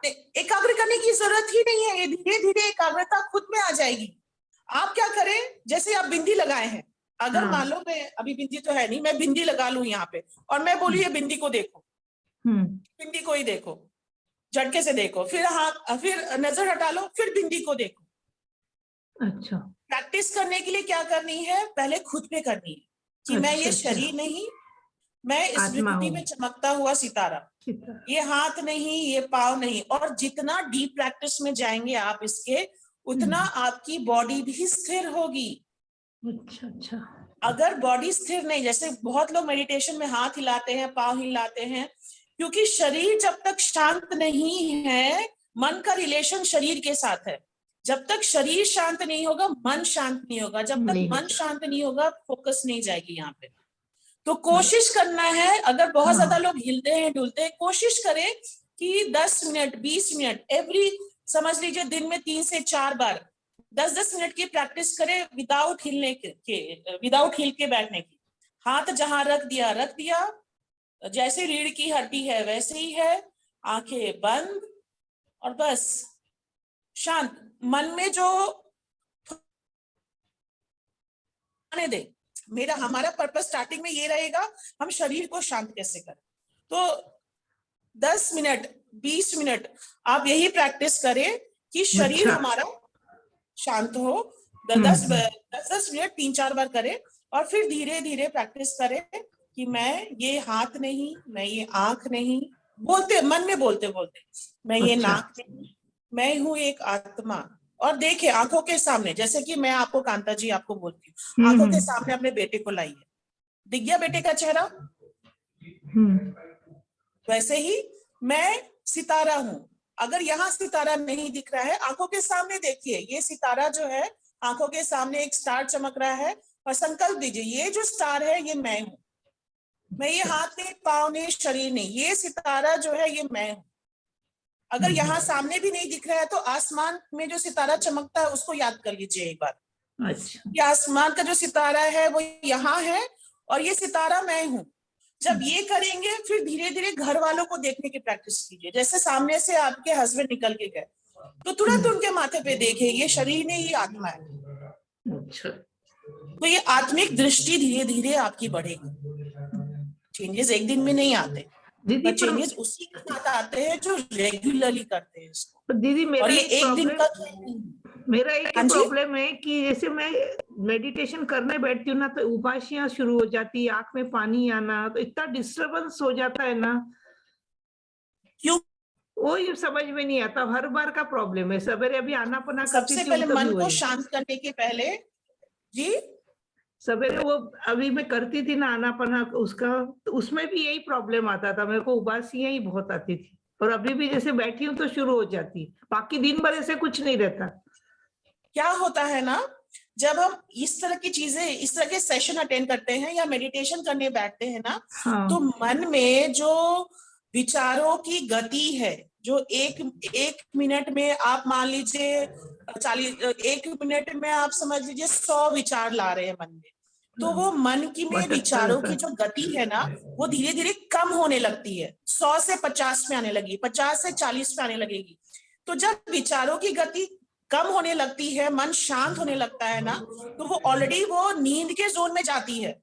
एकाग्र करने की जरूरत ही नहीं है, ये धीरे धीरे एकाग्रता खुद में आ जाएगी। आप क्या करें, जैसे आप बिंदी लगाए हैं, अगर मान लो मैं अभी बिंदी तो है नहीं, मैं बिंदी लगा लूं यहाँ पे और मैं बोलूं ये बिंदी को देखो, बिंदी को ही देखो, झटके से देखो, फिर हाँ, फिर नजर हटा लो, फिर बिंदी को देखो। अच्छा, प्रैक्टिस करने के लिए क्या करनी है, पहले खुद पे करनी है कि मैं ये शरीर नहीं, मैं इस विकृति में चमकता हुआ सितारा, ये हाथ नहीं, ये पाँव नहीं। और जितना डीप प्रैक्टिस में जाएंगे आप इसके, उतना आपकी बॉडी भी स्थिर होगी। अच्छा अच्छा। अगर बॉडी स्थिर नहीं, जैसे बहुत लोग मेडिटेशन में हाथ हिलाते हैं, पाँव हिलाते हैं, क्योंकि शरीर जब तक शांत नहीं है, मन का रिलेशन शरीर के साथ है। जब तक शरीर शांत नहीं होगा, मन शांत नहीं होगा। जब तक मन शांत नहीं होगा, फोकस नहीं जाएगी यहाँ पे। तो कोशिश करना है, अगर बहुत ज्यादा लोग हिलते हैं डुलते हैं, कोशिश करें कि 10 मिनट 20 मिनट एवरी, समझ लीजिए दिन में 3 से 4 बार 10-10 मिनट की प्रैक्टिस करें, विदाउट हिलने के, विदाउट हिल के बैठने की। हाथ जहां रख दिया, जैसे रीढ़ की हड्डी है वैसे ही है, आंखें बंद, और बस शांत मन में जो आने दे। हमारा पर्पस स्टार्टिंग में ये रहेगा, हम शरीर को शांत कैसे करें। तो 10 मिनट 20 मिनट आप यही प्रैक्टिस करें कि शरीर हमारा शांत हो। 10 मिनट 3-4 बार करें, और फिर धीरे धीरे प्रैक्टिस करें कि मैं ये हाथ नहीं, मैं ये आंख नहीं, बोलते मन में बोलते मैं ये नाक नहीं, मैं हूं एक आत्मा। और देखिए आंखों के सामने, जैसे कि मैं आपको कांता जी आपको बोलती हूँ, आंखों के सामने अपने बेटे को लाइए, दिख गया बेटे का चेहरा? वैसे ही मैं सितारा हूं। अगर यहाँ सितारा नहीं दिख रहा है, आंखों के सामने देखिए, ये सितारा जो है, आंखों के सामने एक स्टार चमक रहा है, और संकल्प दीजिए ये जो स्टार है ये मैं हूं। मैं ये हाथ नहीं, पाँव नहीं, शरीर नहीं, ये सितारा जो है ये मैं हूं। अगर यहाँ सामने भी नहीं दिख रहा है, तो आसमान में जो सितारा चमकता है उसको याद कर लीजिए एक बार। अच्छा। ये आसमान का जो सितारा है वो यहाँ है, और ये सितारा मैं हूँ। जब ये करेंगे, फिर धीरे धीरे घर वालों को देखने की प्रैक्टिस कीजिए। जैसे सामने से आपके हस्बैंड निकल के गए, तो तुरंत उनके माथे पे देखिए, ये शरीर नहीं, ये आत्मा है। अच्छा। तो ये आत्मिक दृष्टि धीरे धीरे आपकी बढ़ेगी। चेंजेस एक दिन में नहीं आते, दीदी, चेंजेस उसी के साथ आते हैं जो रेगुलरली करते हैं इसको। दीदी और ये एक दिन का मेरा एक प्रॉब्लम है कि जैसे मैं मेडिटेशन करने बैठती हूँ ना, तो उबासियां शुरू हो जाती है, आंख में पानी आना, तो इतना डिस्टर्बेंस हो जाता है ना। क्यों? वो ये समझ में नहीं आता, हर बार का प्रॉब्लम है। सवेरे अभी आना पना सबसे पहले मन को शांत करने के पहले जी, सवेरे वो अभी मैं करती थी ना आनापाना उसका, तो उसमें भी यही प्रॉब्लम आता था, मेरे को उबासियां ही बहुत आती थी। और अभी भी जैसे बैठी हूँ तो शुरू हो जाती, बाकी दिन भर ऐसे कुछ नहीं रहता। क्या होता है ना, जब हम इस तरह की चीजें, इस तरह के सेशन अटेंड करते हैं या मेडिटेशन करने बैठते हैं ना, तो मन में जो विचारों की गति है, जो एक मिनट में आप मान लीजिए 1 मिनट में आप समझ लीजिए 100 विचार ला रहे हैं मन में, तो वो मन की में विचारों की जो गति है ना, वो धीरे धीरे कम होने लगती है। 100 से 50 में आने लगी, 50 से 40 में आने लगेगी। तो जब विचारों की गति कम होने लगती है, मन शांत होने लगता है ना, तो वो ऑलरेडी वो नींद के जोन में जाती है।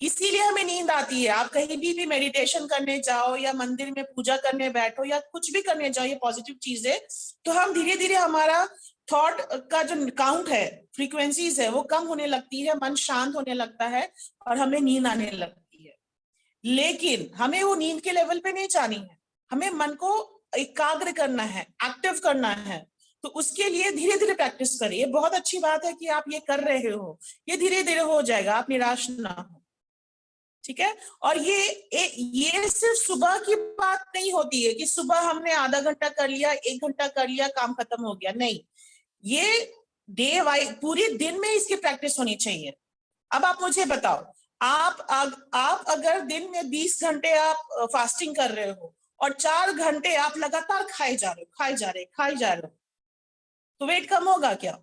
इसीलिए हमें नींद आती है। आप कहीं भी मेडिटेशन करने जाओ या मंदिर में पूजा करने बैठो या कुछ भी करने जाओ, ये पॉजिटिव चीज है, तो हम धीरे धीरे हमारा थॉट का जो काउंट है, फ्रीक्वेंसीज है, वो कम होने लगती है, मन शांत होने लगता है और हमें नींद आने लगती है। लेकिन हमें वो नींद के लेवल पे नहीं जानी है, हमें मन को एकाग्र करना है, एक्टिव करना है। तो उसके लिए धीरे धीरे प्रैक्टिस करिए। बहुत अच्छी बात है कि आप ये कर रहे हो, ये धीरे धीरे हो जाएगा, आप निराश ना हो, ठीक है। और ये सिर्फ सुबह की बात नहीं होती है कि सुबह हमने आधा घंटा कर लिया, 1 घंटा कर लिया, काम खत्म हो गया। नहीं, ये डे वाइज पूरे दिन में इसकी प्रैक्टिस होनी चाहिए। अब आप मुझे बताओ, आप अगर दिन में 20 घंटे आप फास्टिंग कर रहे हो और 4 घंटे आप लगातार खाए जा रहे हो, तो वेट कम होगा क्या?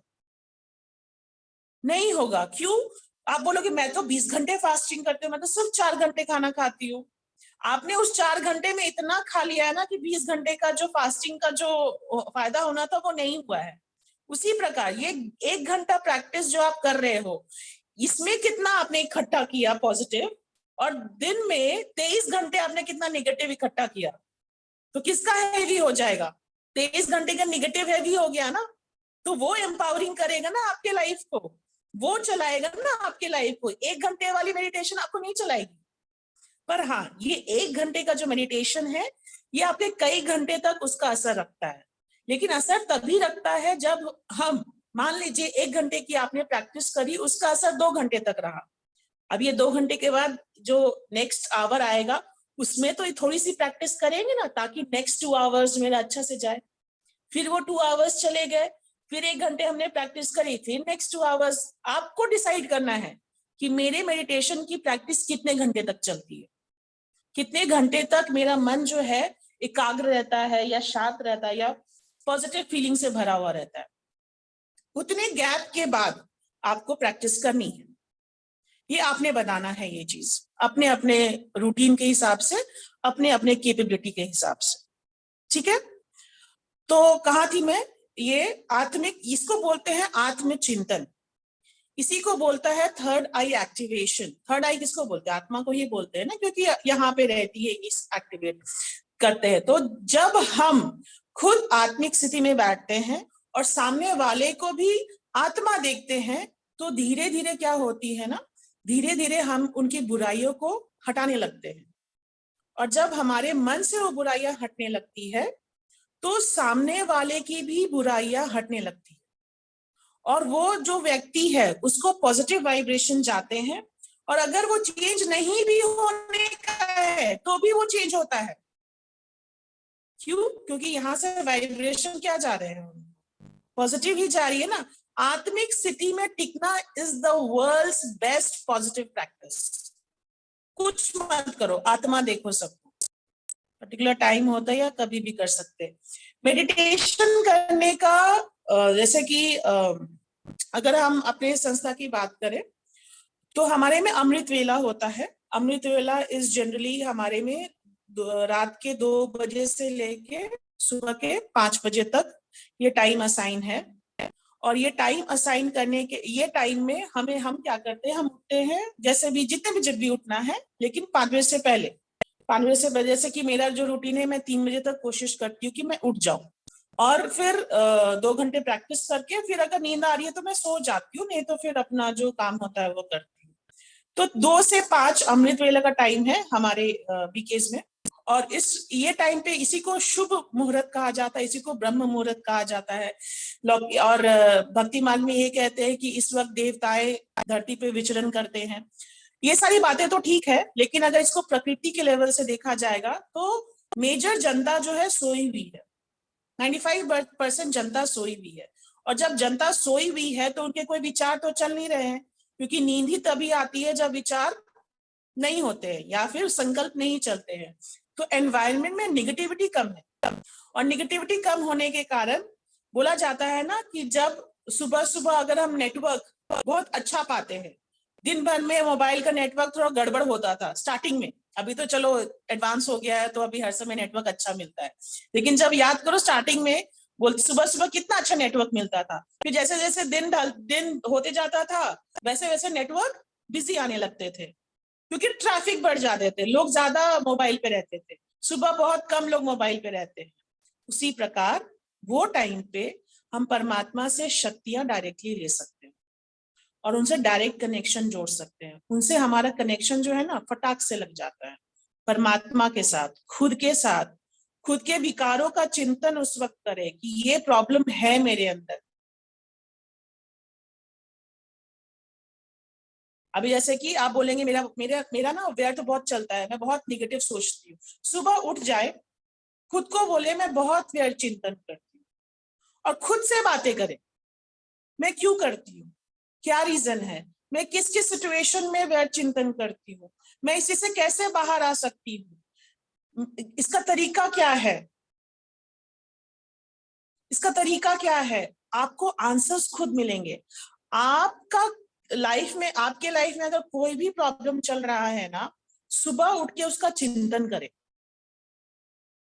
नहीं होगा। क्यों? आप बोलोगे मैं तो 20 घंटे फास्टिंग करती हूँ, मैं तो सिर्फ 4 घंटे खाना खाती हूँ। आपने उस 4 घंटे में इतना खा लिया है ना कि 20 घंटे का जो फास्टिंग का जो फायदा होना था वो नहीं हुआ है। उसी प्रकार ये 1 घंटा प्रैक्टिस जो आप कर रहे हो, इसमें कितना आपने इकट्ठा किया पॉजिटिव, और दिन में 23 घंटे आपने कितना नेगेटिव इकट्ठा किया, तो किसका हैवी हो जाएगा? 23 घंटे का नेगेटिव हैवी हो गया ना, तो वो एम्पावरिंग करेगा ना आपके लाइफ को, वो चलाएगा ना आपके लाइफ को। 1 घंटे वाली मेडिटेशन आपको नहीं चलाएगी। पर हाँ, ये 1 घंटे का जो मेडिटेशन है, ये आपके कई घंटे तक उसका असर रखता है। लेकिन असर तभी रखता है जब हम, मान लीजिए 1 घंटे की आपने प्रैक्टिस करी, उसका असर 2 घंटे तक रहा। अब ये 2 घंटे के बाद जो नेक्स्ट आवर आएगा, उसमें तो ये थोड़ी सी प्रैक्टिस करेंगे ना, ताकि नेक्स्ट 2 आवर्स मेरा अच्छा से जाए। फिर वो 2 आवर्स चले गए, फिर 1 घंटे हमने प्रैक्टिस करी, फिर नेक्स्ट 2 आवर्स। आपको डिसाइड करना है कि मेरे मेडिटेशन की प्रैक्टिस कितने घंटे तक चलती है, कितने घंटे तक मेरा मन जो है एकाग्र रहता है या शांत रहता है या पॉजिटिव फीलिंग से भरा हुआ रहता है। उतने गैप के बाद आपको प्रैक्टिस करनी है। ये आपने बनाना है, ये चीज अपने अपने रूटीन के हिसाब से, अपने अपने कैपेबिलिटी के हिसाब से, ठीक है। तो कहाँ थी मैं? ये आत्मिक, इसको बोलते हैं आत्मचिंतन, इसी को बोलता है थर्ड आई एक्टिवेशन। थर्ड आई किसको बोलते हैं? आत्मा को ही बोलते हैं ना, क्योंकि यहाँ पे रहती है, इस एक्टिवेट करते हैं। तो जब हम खुद आत्मिक स्थिति में बैठते हैं और सामने वाले को भी आत्मा देखते हैं, तो धीरे धीरे क्या होती है ना, धीरे धीरे हम उनकी बुराइयों को हटाने लगते हैं। और जब हमारे मन से वो बुराइयां हटने लगती है, तो सामने वाले की भी बुराइयां हटने लगती है, और वो जो व्यक्ति है उसको पॉजिटिव वाइब्रेशन जाते हैं। और अगर वो चेंज नहीं भी होने का है तो भी वो चेंज होता है। क्यों? क्योंकि यहाँ से वाइब्रेशन क्या जा रहे हैं, पॉजिटिव ही जा रही है ना। आत्मिक स्थिति में टिकना is the world's best positive practice. कुछ मत करो, आत्मा देखो सबको, पर्टिकुलर टाइम होता है या कभी भी कर सकते। मेडिटेशन करने का जैसे कि अगर हम अपने संस्था की बात करें तो हमारे में अमृत वेला होता है। अमृत वेला इज जनरली हमारे में रात के 2 बजे से लेके सुबह के 5 बजे तक ये टाइम असाइन है। और ये टाइम असाइन करने के ये टाइम में हम क्या करते हैं, हम उठते हैं जैसे भी, जितने बजे भी उठना है, लेकिन 5 बजे से पहले, 5 बजे से, जैसे कि मेरा जो रूटीन है, मैं 3 बजे तक कोशिश करती हूँ कि मैं उठ जाऊं। और फिर 2 घंटे प्रैक्टिस करके फिर अगर नींद आ रही है तो मैं सो जाती हूँ, नहीं तो फिर अपना जो काम होता है वो करती हूँ। तो 2 से 5 अमृत वेला का टाइम है हमारे बीकेज में। और ये टाइम पे इसी को शुभ मुहूर्त कहा जाता है, इसी को ब्रह्म मुहूर्त कहा जाता है। और भक्ति मार्ग में ये कहते हैं कि इस वक्त देवताएं धरती पे विचरण करते हैं। ये सारी बातें तो ठीक है, लेकिन अगर इसको प्रकृति के लेवल से देखा जाएगा तो मेजर जनता जो है सोई हुई है, 95% जनता सोई हुई है। और जब जनता सोई हुई है तो उनके कोई विचार तो चल नहीं रहे हैं, क्योंकि नींद ही तभी आती है जब विचार नहीं होते हैं या फिर संकल्प नहीं चलते हैं। तो एनवायरनमेंट में निगेटिविटी कम है, और निगेटिविटी कम होने के कारण बोला जाता है ना कि जब सुबह सुबह अगर हम नेटवर्क बहुत अच्छा पाते हैं, दिन भर में मोबाइल का नेटवर्क थोड़ा गड़बड़ होता था स्टार्टिंग में, अभी तो चलो एडवांस हो गया है तो अभी हर समय नेटवर्क अच्छा मिलता है, लेकिन जब याद करो स्टार्टिंग में बोलते सुबह सुबह कितना अच्छा नेटवर्क मिलता था, फिर जैसे जैसे दिन होते जाता था वैसे वैसे नेटवर्क बिजी आने लगते थे, क्योंकि ट्रैफिक बढ़ जाते थे, लोग ज्यादा मोबाइल पे रहते थे, सुबह बहुत कम लोग मोबाइल पे रहते हैं। उसी प्रकार वो टाइम पे हम परमात्मा से शक्तियां डायरेक्टली ले सकते हैं और उनसे डायरेक्ट कनेक्शन जोड़ सकते हैं, उनसे हमारा कनेक्शन जो है ना फटाक से लग जाता है परमात्मा के साथ, खुद के साथ। खुद के विकारों का चिंतन उस वक्त करें कि ये प्रॉब्लम है मेरे अंदर। अभी जैसे कि आप बोलेंगे मेरा मेरा मेरा ना व्यर्थ बहुत चलता है, मैं बहुत निगेटिव सोचती हूँ, सुबह उठ जाए, खुद को बोले मैं बहुत व्यर्थ चिंतन करती हूँ और खुद से बातें करें, मैं क्यों करती हूँ, क्या रीजन है, मैं किस किस सिचुएशन में व्यर्थ चिंतन करती हूँ, मैं इसी से कैसे बाहर आ सकती हूँ, इसका तरीका क्या है, इसका तरीका क्या है। आपको आंसर्स खुद मिलेंगे। आपका लाइफ में, आपके लाइफ में अगर कोई भी प्रॉब्लम चल रहा है ना, सुबह उठ के उसका चिंतन करें,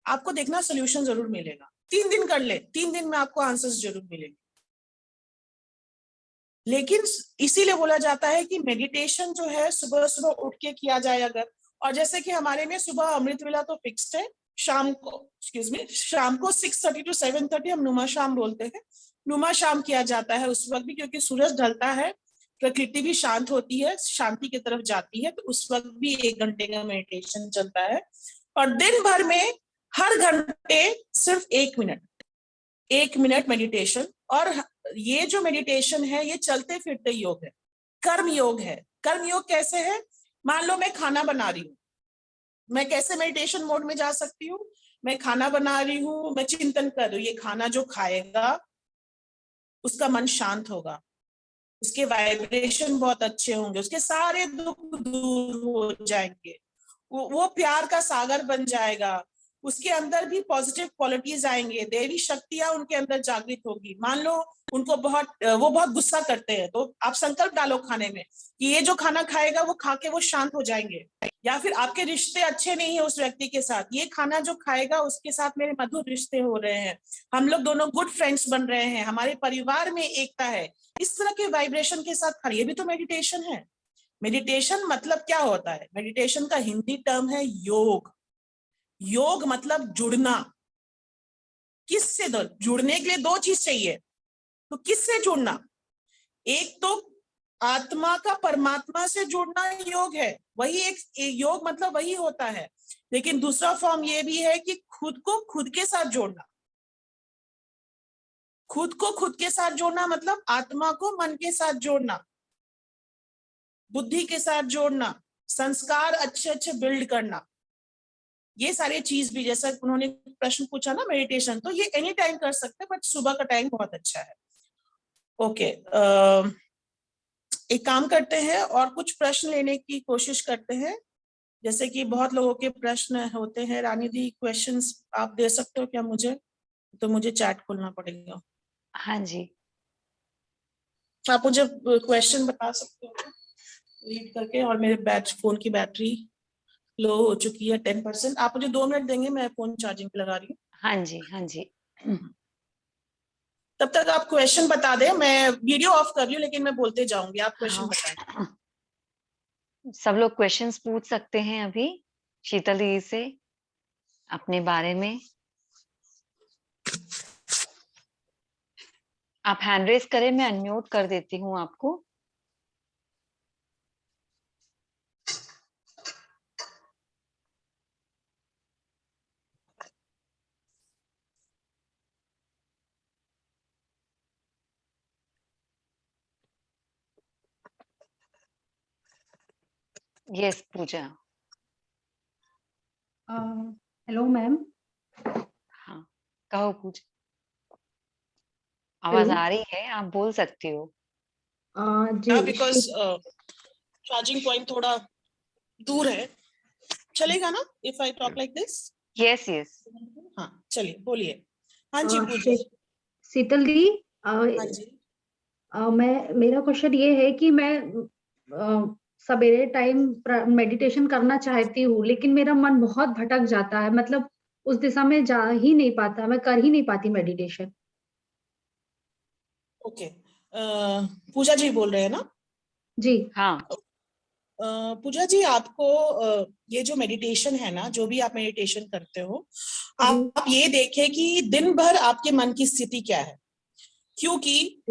आपको देखना सोल्यूशन जरूर मिलेगा। 3 दिन कर ले, 3 दिन में आपको आंसर्स जरूर मिलेंगे। लेकिन इसीलिए बोला जाता है कि मेडिटेशन जो है सुबह सुबह उठ के किया जाए अगर, और जैसे कि हमारे में सुबह अमृत वेला तो फिक्स्ड है, शाम को 6:30 to 7:30 हम नुमा शाम बोलते हैं, नुमा शाम किया जाता है उस वक्त भी, क्योंकि सूरज ढलता है, प्रकृति भी शांत होती है, शांति की तरफ जाती है, तो उस वक्त भी 1 घंटे का मेडिटेशन चलता है। और दिन भर में हर घंटे सिर्फ 1 मिनट मेडिटेशन। और ये जो मेडिटेशन है ये चलते फिरते योग है, कर्म योग है। कर्म योग कैसे है, मान लो मैं खाना बना रही हूँ, मैं कैसे मेडिटेशन मोड में जा सकती हूँ, मैं खाना बना रही हूँ, मैं चिंतन कर रही हूँ, ये खाना जो खाएगा उसका मन शांत होगा, उसके वाइब्रेशन बहुत अच्छे होंगे, उसके सारे दुख दूर हो जाएंगे, वो प्यार का सागर बन जाएगा, उसके अंदर भी पॉजिटिव क्वालिटीज आएंगे, देवी शक्तियां उनके अंदर जागृत होगी। मान लो उनको वो बहुत गुस्सा करते हैं, तो आप संकल्प डालो खाने में कि ये जो खाना खाएगा वो खा के वो शांत हो जाएंगे। या फिर आपके रिश्ते अच्छे नहीं है उस व्यक्ति के साथ, ये खाना जो खाएगा उसके साथ मेरे मधुर रिश्ते हो रहे हैं, हम लोग दोनों गुड फ्रेंड्स बन रहे हैं, हमारे परिवार में एकता है, इस तरह के वाइब्रेशन के साथ खाइए, भी तो मेडिटेशन है। मेडिटेशन मतलब क्या होता है, मेडिटेशन का हिंदी टर्म है योग। योग मतलब जुड़ना। किससे जुड़ने के लिए 2 चीज चाहिए, तो किससे जुड़ना, एक तो आत्मा का परमात्मा से जुड़ना योग है, वही एक योग मतलब वही होता है। लेकिन दूसरा फॉर्म ये भी है कि खुद को खुद के साथ जोड़ना। खुद को खुद के साथ जोड़ना मतलब आत्मा को मन के साथ जोड़ना, बुद्धि के साथ जोड़ना, संस्कार अच्छे अच्छे बिल्ड करना, ये सारे चीज भी, जैसा उन्होंने प्रश्न पूछा ना मेडिटेशन, तो ये एनी टाइम कर सकते हैं, बट सुबह का टाइम बहुत अच्छा है। ओके, एक काम करते हैं और कुछ प्रश्न लेने की कोशिश करते हैं, जैसे कि बहुत लोगों के प्रश्न होते हैं। रानी दी, क्वेश्चंस आप दे सकते हो क्या मुझे, तो मुझे चैट खोलना पड़ेगा। हाँ जी, आप मुझे क्वेश्चन बता सकते हो रीड करके, और मेरे फोन की बैटरी लो हो चुकी है 10%। आप मुझे 2 मिनट देंगे, मैं फोन चार्जिंग पे लगा रही हूँ। हाँ जी, हाँ जी। तब तक आप क्वेश्चन बता दें, मैं वीडियो ऑफ कर रही हूँ लेकिन मैं बोलते जाऊंगी, आप क्वेश्चन बताएं। सब लोग क्वेश्चंस पूछ सकते हैं अभी शीतल दीदी से अपने बारे में। आप हैंड रेज करें, मैं अनम्यूट कर देती हूँ आपको। यस पूजा। Hello ma'am. हाँ, कहो पूजा, आवाज आ रही है, आप बोल सकती हो। जी बिकॉज चार्जिंग पॉइंट थोड़ा दूर है, चलेगा ना if I talk like this? Yes yes. हाँ चलिए बोलिए। हाँ जी पूजा। शीतल दी, हाँ जी। मेरा क्वेश्चन ये है कि मैं सवेरे टाइम मेडिटेशन करना चाहती हूँ, लेकिन मेरा मन बहुत भटक जाता है, मतलब उस दिशा में जा ही नहीं पाता, मैं कर ही नहीं पाती मेडिटेशन। ओके, पूजा जी बोल रहे हैं ना? जी हाँ। पूजा जी, आपको ये जो मेडिटेशन है ना, जो भी आप मेडिटेशन करते हो, आप ये देखें कि दिन भर आपके मन की स्थिति क्या है। क्योंकि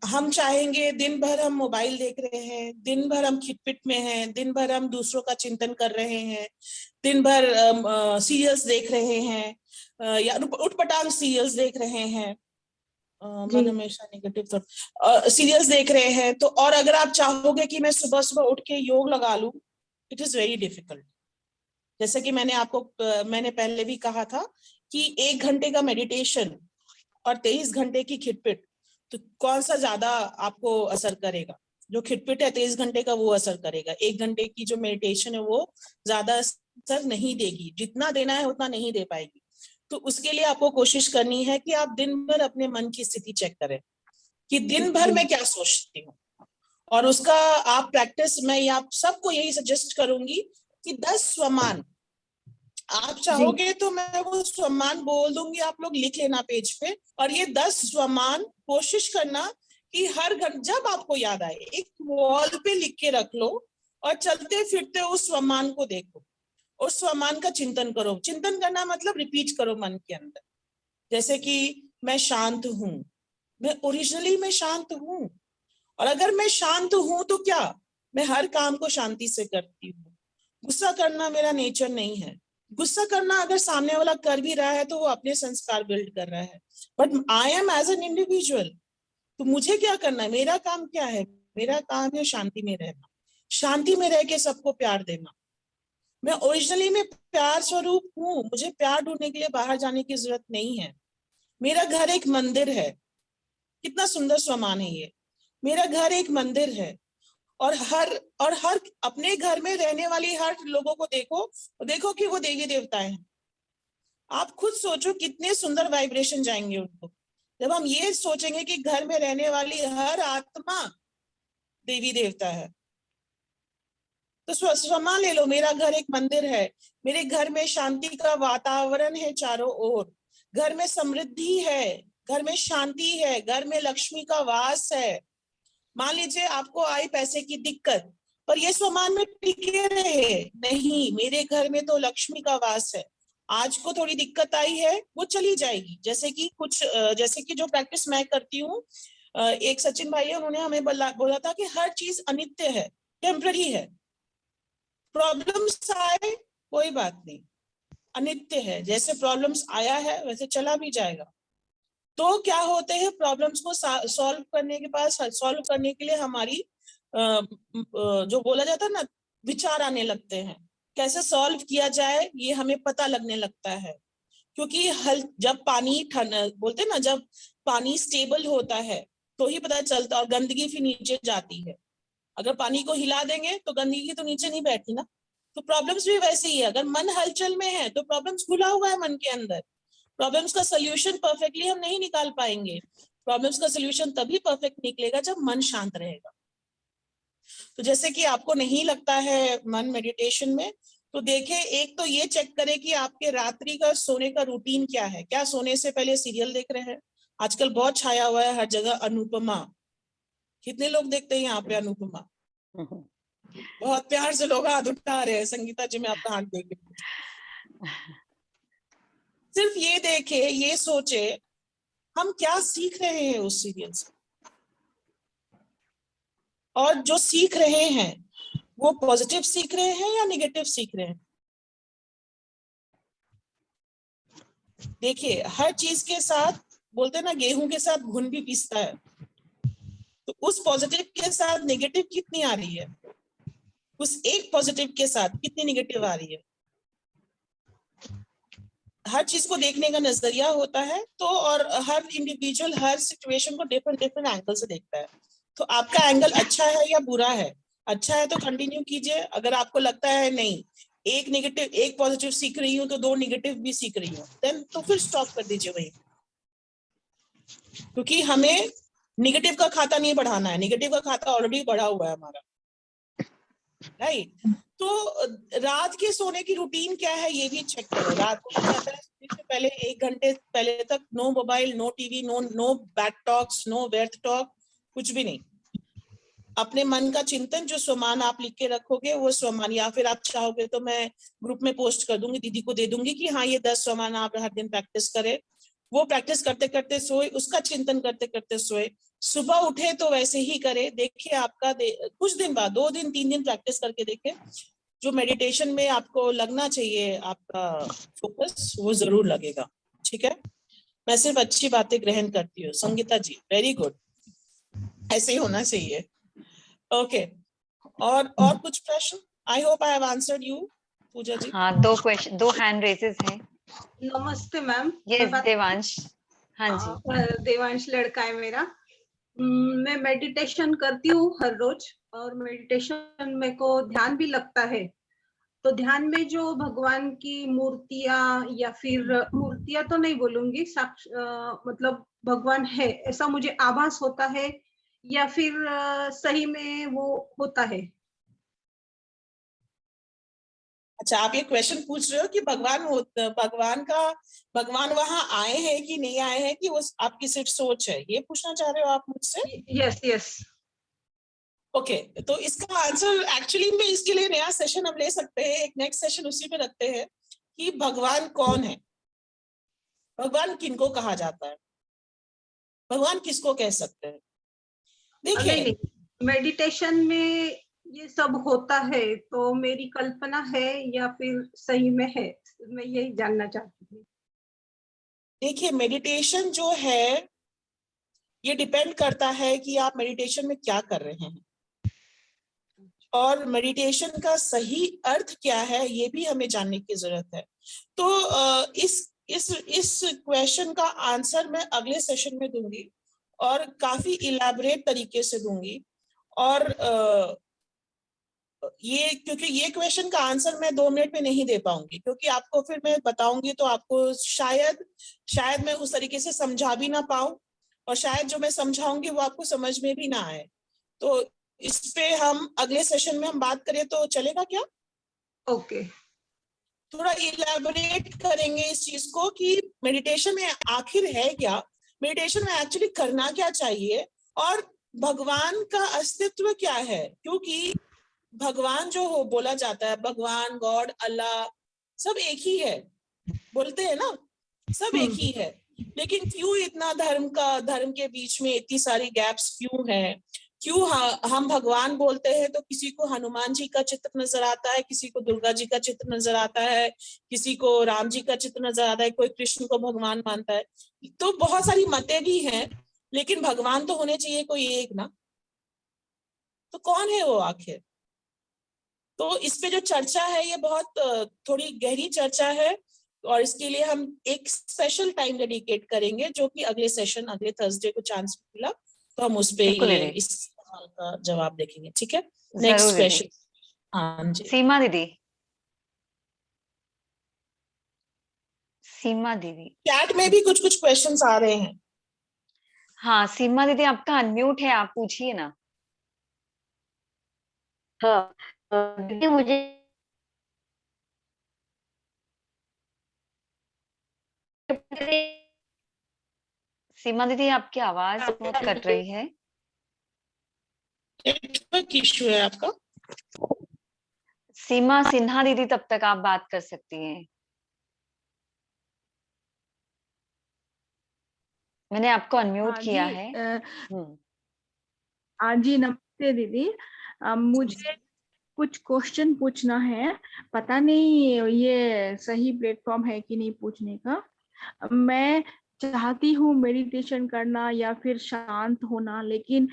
हम चाहेंगे दिन भर हम मोबाइल देख रहे हैं, दिन भर हम खिटपिट में हैं, दिन भर हम दूसरों का चिंतन कर रहे हैं, दिन भर सीरियल्स देख रहे हैं, या उटपटांग सीरियल्स देख रहे हैं, मन हमेशा नेगेटिव थॉट सीरियल्स देख रहे हैं। तो और अगर आप चाहोगे कि मैं सुबह सुबह उठ के योग लगा लूं, इट इज वेरी डिफिकल्ट। जैसे कि मैंने पहले भी कहा था कि 1 घंटे का मेडिटेशन और 23 घंटे की खिटपिट, तो कौन सा ज्यादा आपको असर करेगा? जो खिटपिट है 23 घंटे का वो असर करेगा, 1 घंटे की जो मेडिटेशन है वो ज्यादा असर नहीं देगी, जितना देना है उतना नहीं दे पाएगी। तो उसके लिए आपको कोशिश करनी है कि आप दिन भर अपने मन की स्थिति चेक करें कि दिन भर मैं क्या सोचती हूँ, और उसका आप प्रैक्टिस, मैं आप सबको यही सजेस्ट करूंगी कि 10 स्वमान आप चाहोगे तो मैं वो स्वमान बोल दूंगी, आप लोग लिख लेना पेज पे, और ये 10 स्वमान कोशिश करना कि हर घंटे जब आपको याद आए एक वॉल पे लिख के रख लो, और चलते फिरते उस स्वमान को देखो, उस स्वमान का चिंतन करो। चिंतन करना मतलब रिपीट करो मन के अंदर, जैसे कि मैं शांत हूं, मैं ओरिजिनली मैं शांत हूं, और अगर मैं शांत हूं तो क्या, मैं हर काम को शांति से करती हूँ। गुस्सा करना मेरा नेचर नहीं है। गुस्सा करना अगर सामने वाला कर भी रहा है तो वो अपने संस्कार बिल्ड कर रहा है, but I am as an individual, तो मुझे क्या करना है, मेरा काम क्या है? मेरा काम है शांति में रहना, शांति में रह के सबको प्यार देना। मैं ओरिजिनली में प्यार स्वरूप हूँ, मुझे प्यार ढूंढने के लिए बाहर जाने की जरूरत नहीं है। मेरा घर एक मंदिर है, कितना सुंदर स्वमान है ये, मेरा घर एक मंदिर है, और हर अपने घर में रहने वाली हर लोगों को देखो कि वो देवी देवताएं हैं। आप खुद सोचो कितने सुंदर वाइब्रेशन जाएंगे उनको, जब हम ये सोचेंगे कि घर में रहने वाली हर आत्मा देवी देवता है। तो स्वमान ले लो, मेरा घर एक मंदिर है, मेरे घर में शांति का वातावरण है चारों ओर, घर में समृद्धि है, घर में शांति है, घर में लक्ष्मी का वास है। मान लीजिए आपको आई पैसे की दिक्कत, पर ये स्वमान में टिके रहे नहीं, मेरे घर में तो लक्ष्मी का वास है। आज को थोड़ी दिक्कत आई है, वो चली जाएगी। जैसे कि जो प्रैक्टिस मैं करती हूँ, एक सचिन भाई है, उन्होंने हमें बोला था कि हर चीज अनित्य है, टेम्पररी है। प्रॉब्लम्स आए कोई बात नहीं, अनित्य है, जैसे प्रॉब्लम्स आया है वैसे चला भी जाएगा। तो क्या होते हैं, प्रॉब्लम्स को सॉल्व करने के लिए हमारी जो बोला जाता है ना, विचार आने लगते हैं, कैसे सॉल्व किया जाए ये हमें पता लगने लगता है। क्योंकि जब पानी बोलते हैं ना, जब पानी स्टेबल होता है तो ही पता चलता, और गंदगी फिर नीचे जाती है। अगर पानी को हिला देंगे तो गंदगी तो नीचे नहीं बैठती ना। तो प्रॉब्लम्स भी वैसे ही है, अगर मन हलचल में है तो प्रॉब्लम्स घुला हुआ है मन के अंदर, प्रॉब्लम्स का सोल्यूशन परफेक्टली हम नहीं निकाल पाएंगे। प्रॉब्लम्स का सोल्यूशन तभी परफेक्ट निकलेगा जब मन शांत रहेगा। तो जैसे कि आपको नहीं लगता है मन मेडिटेशन में, तो देखें, एक तो ये चेक करें कि आपके रात्रि का सोने का रूटीन क्या है। क्या सोने से पहले सीरियल देख रहे हैं? आजकल बहुत छाया हुआ है हर जगह अनुपमा, कितने लोग देखते हैं यहाँ पे अनुपमा? बहुत प्यार से लोग हाथ उठा रहे हैं। संगीता जी, मैं आपका हाथ देख रही हूँ। सिर्फ ये देखे, ये सोचे हम क्या सीख रहे हैं उस सीरियल से, और जो सीख रहे हैं वो पॉजिटिव सीख रहे हैं या नेगेटिव सीख रहे हैं। देखिए, हर चीज के साथ, बोलते हैं ना, गेहूं के साथ घुन भी पिसता है, तो उस पॉजिटिव के साथ नेगेटिव कितनी आ रही है, उस एक पॉजिटिव के साथ कितनी नेगेटिव आ रही है। हर चीज को देखने का नजरिया होता है, तो और हर इंडिविजुअल हर सिचुएशन को डिफरेंट एंगल से देखता है। तो आपका एंगल अच्छा है या बुरा है? अच्छा है तो कंटिन्यू कीजिए। अगर आपको लगता है नहीं, एक पॉजिटिव सीख रही हूँ तो 2 नेगेटिव भी सीख रही हूँ, देन तो फिर स्टॉप कर दीजिए वही। क्योंकि हमें नेगेटिव का खाता नहीं बढ़ाना है, नेगेटिव का खाता ऑलरेडी बढ़ा हुआ है हमारा। राइट। तो रात के सोने की रूटीन क्या है ये भी चेक करो। रात को हो जाता है सोने से पहले 1 घंटे पहले तक no mobile, no TV, no bad talks, no व्यर्थ टॉक, कुछ भी नहीं। अपने मन का चिंतन, जो स्वमान आप लिख के रखोगे वो स्वमान, या फिर आप चाहोगे तो मैं ग्रुप में पोस्ट कर दूंगी, दीदी को दे दूंगी कि हाँ ये 10 स्वमान आप हर दिन प्रैक्टिस करें। वो प्रैक्टिस करते करते सोए, उसका चिंतन करते करते सोए। सुबह उठे तो वैसे ही करे। देखिए आपका कुछ दिन बाद, 2 दिन 3 दिन प्रैक्टिस करके देखे, जो मेडिटेशन में आपको लगना चाहिए आपका फोकस, वो जरूर लगेगा। ठीक है, मैं सिर्फ अच्छी बातें ग्रहण करती हूँ। संगीता जी वेरी गुड, ऐसे ही होना चाहिए। ओके, और कुछ प्रश्न? I hope I have answered you. Puja ji. हाँ, 2 क्वेश्चन, 2 हैंड रेजेस हैं। नमस्ते मैम। यस देवांश। हाँ जी। देवांश लड़का है मेरा। मैं मेडिटेशन करती हूँ हर रोज, और मेडिटेशन मेरे को ध्यान भी लगता है। तो ध्यान में जो भगवान की मूर्तियां, या फिर मूर्तियां तो नहीं बोलूंगी, मतलब भगवान है ऐसा मुझे आभास होता है, या फिर सही में वो होता है? अच्छा, आप ये क्वेश्चन पूछ रहे हो कि भगवान वहां आए हैं कि नहीं आए हैं, कि वो आपकी सिर्फ सोच है, ये पूछना चाह रहे हो आप मुझसे? Yes yes. ओके, तो इसका आंसर एक्चुअली में, इसके लिए नया सेशन हम ले सकते हैं, एक नेक्स्ट सेशन उसी पे रखते हैं कि भगवान कौन है, भगवान किनको कहा जाता है, भगवान किसको कह सकते हैं। देखिए, मेडिटेशन में ये सब होता है तो मेरी कल्पना है या फिर सही में है, मैं यही जानना चाहती हूँ। देखिए मेडिटेशन जो है ये डिपेंड करता है कि आप मेडिटेशन में क्या कर रहे हैं, और मेडिटेशन का सही अर्थ क्या है ये भी हमें जानने की जरूरत है। तो इस क्वेश्चन का आंसर मैं अगले सेशन में दूंगी, और काफी इलैबोरेट तरीके से दूंगी। और ये, क्योंकि ये क्वेश्चन का आंसर मैं 2 मिनट में नहीं दे पाऊंगी, क्योंकि आपको फिर मैं बताऊंगी तो आपको शायद मैं उस तरीके से समझा भी ना पाऊं, और शायद जो मैं समझाऊंगी वो आपको समझ में भी ना आए। तो इस पे हम अगले सेशन में हम बात करें तो चलेगा क्या? ओके। थोड़ा इलैबोरेट करेंगे इस चीज को कि मेडिटेशन में आखिर है क्या, मेडिटेशन में एक्चुअली करना क्या चाहिए, और भगवान का अस्तित्व क्या है। क्योंकि भगवान जो हो बोला जाता है, भगवान, गॉड, अल्लाह, सब एक ही है, बोलते हैं ना, सब एक ही है। लेकिन क्यों इतना धर्म के बीच में इतनी सारी गैप्स क्यों है? क्यों हम भगवान बोलते हैं तो किसी को हनुमान जी का चित्र नजर आता है, किसी को दुर्गा जी का चित्र नजर आता है, किसी को राम जी का चित्र नजर आता है, कोई कृष्ण को भगवान मानता है। तो बहुत सारी मतें भी हैं, लेकिन भगवान तो होने चाहिए कोई एक ना। तो कौन है वो आखिर? तो इस पे जो चर्चा है ये बहुत थोड़ी गहरी चर्चा है, और इसके लिए हम एक स्पेशल टाइम डेडिकेट करेंगे, जो कि अगले सेशन, अगले थर्सडे को चांस मिला तो हम उस पे ये इस सवाल का जवाब देखेंगे। ठीक है, नेक्स्ट क्वेश्चन। हाँ जी, सीमा दीदी। सीमा दीदी, चैट में भी कुछ क्वेश्चंस आ रहे हैं। हाँ सीमा दीदी आपका अनम्यूट है, आप पूछिए ना। हाँ, दीदी मुझे सीमा दीदी आपकी आवाज बहुत कट रही है। नेटवर्क इश्यू है आपका? सीमा सिन्हा दीदी, तब तक आप बात कर सकती हैं। मैंने आपको अनम्यूट किया है। हाँ जी, नमस्ते दीदी। मुझे कुछ क्वेश्चन पूछना है, पता नहीं ये सही प्लेटफॉर्म है कि नहीं पूछने का। मैं चाहती हूँ मेडिटेशन करना या फिर शांत होना, लेकिन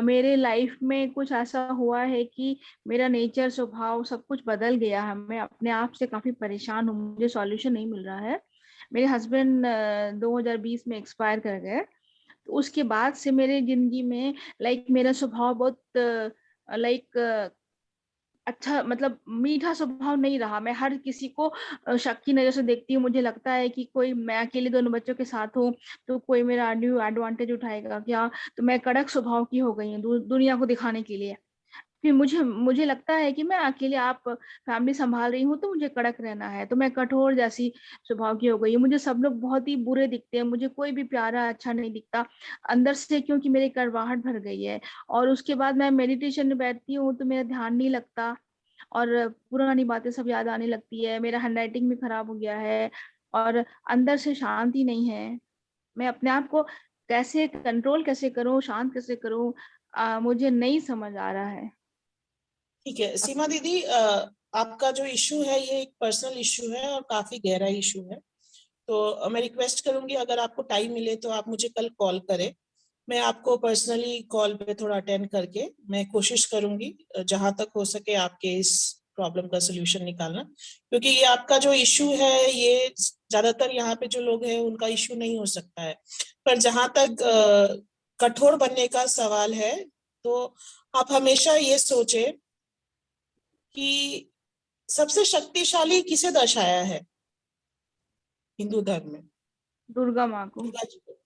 मेरे लाइफ में कुछ ऐसा हुआ है कि मेरा नेचर, स्वभाव सब कुछ बदल गया है। मैं अपने आप से काफी परेशान हूँ, मुझे सॉल्यूशन नहीं मिल रहा है। मेरे हस्बैंड 2020 में एक्सपायर कर गए, तो उसके बाद से मेरे जिंदगी में मेरा स्वभाव बहुत अच्छा, मतलब मीठा स्वभाव नहीं रहा। मैं हर किसी को शक की नजर से देखती हूँ। मुझे लगता है कि कोई, मैं अकेले 2 बच्चों के साथ हूँ तो कोई मेरा एडवांटेज उठाएगा क्या, तो मैं कड़क स्वभाव की हो गई हूँ दुनिया को दिखाने के लिए। फिर मुझे लगता है कि मैं अकेले आप फैमिली संभाल रही हूँ तो मुझे कड़क रहना है, तो मैं कठोर जैसी स्वभाव की हो गई हूँ। मुझे सब लोग बहुत ही बुरे दिखते हैं, मुझे कोई भी प्यारा अच्छा नहीं दिखता अंदर से, क्योंकि मेरी कड़वाहट भर गई है। और उसके बाद मैं मेडिटेशन में बैठती हूँ तो मेरा ध्यान नहीं लगता और पुरानी बातें सब याद आने लगती है। मेरा हैंडराइटिंग भी खराब हो गया है और अंदर से शांति नहीं है। मैं अपने आप को कैसे कंट्रोल कैसे करूं, शांत कैसे करूं, मुझे नहीं समझ आ रहा है। ठीक है सीमा दीदी, आपका जो इशू है ये एक पर्सनल इशू है और काफी गहरा इशू है। तो मैं रिक्वेस्ट करूंगी अगर आपको टाइम मिले तो आप मुझे कल कॉल करें। मैं आपको पर्सनली कॉल पे थोड़ा अटेंड करके मैं कोशिश करूंगी जहां तक हो सके आपके इस प्रॉब्लम का सोल्यूशन निकालना, क्योंकि ये आपका जो इशू है ये ज्यादातर यहाँ पे जो लोग हैं उनका इशू नहीं हो सकता है। पर जहां तक कठोर बनने का सवाल है तो आप हमेशा ये सोचे कि सबसे शक्तिशाली किसे दर्शाया है हिंदू धर्म में? दुर्गा माँ को। दुर्गा जी को,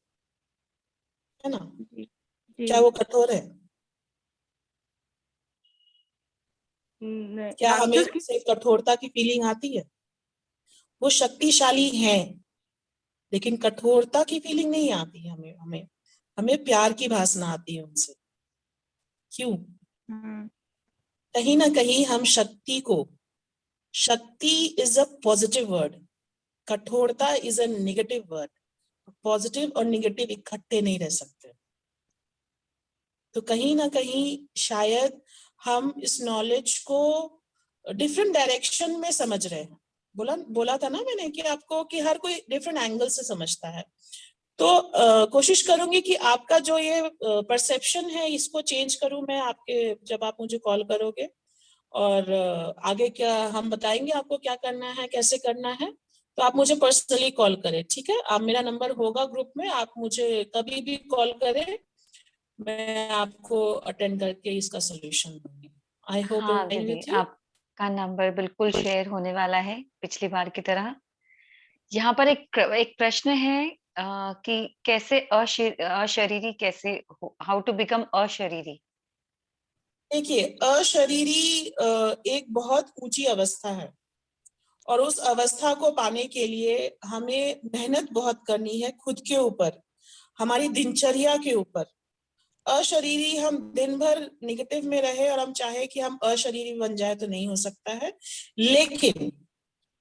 है ना? जी जी। क्या वो कठोर है? क्या हमें राक्षस की। से कठोरता की फीलिंग आती है? वो शक्तिशाली हैं लेकिन कठोरता की फीलिंग नहीं आती है हमें हमें हमें प्यार की भावना आती है उनसे। क्यों? कहीं ना कहीं हम शक्ति को, शक्ति इज अ पॉजिटिव वर्ड, कठोरता is a negative word. Positive और नेगेटिव इकट्ठे नहीं रह सकते। तो कहीं ना कहीं शायद हम इस नॉलेज को डिफरेंट डायरेक्शन में समझ रहे हैं। बोला था ना मैंने कि आपको कि हर कोई डिफरेंट एंगल से समझता है। तो कोशिश करूंगी कि आपका जो ये परसेप्शन है इसको चेंज करूं मैं आपके, जब आप मुझे कॉल करोगे। और आगे क्या हम बताएंगे आपको क्या करना है, कैसे करना है। तो आप मुझे पर्सनली कॉल करें, ठीक है? आप, मेरा नंबर होगा ग्रुप में, आप मुझे कभी भी कॉल करें, मैं आपको अटेंड करके इसका सोल्यूशन दूंगी। आई होप हाँ फाइन दीदी, विथ यू। आपका नंबर बिल्कुल शेयर होने वाला है पिछली बार की तरह। यहाँ पर एक प्रश्न है कि कैसे अशरीरी कैसे, हाउ टू बिकम अशरीरी। देखिए, अशरीरी एक बहुत ऊंची अवस्था है और उस अवस्था को पाने के लिए हमें मेहनत बहुत करनी है खुद के ऊपर, हमारी दिनचर्या के ऊपर। अशरीरी हम दिन भर निगेटिव में रहे और हम चाहे कि हम अशरीरी बन जाए तो नहीं हो सकता है, लेकिन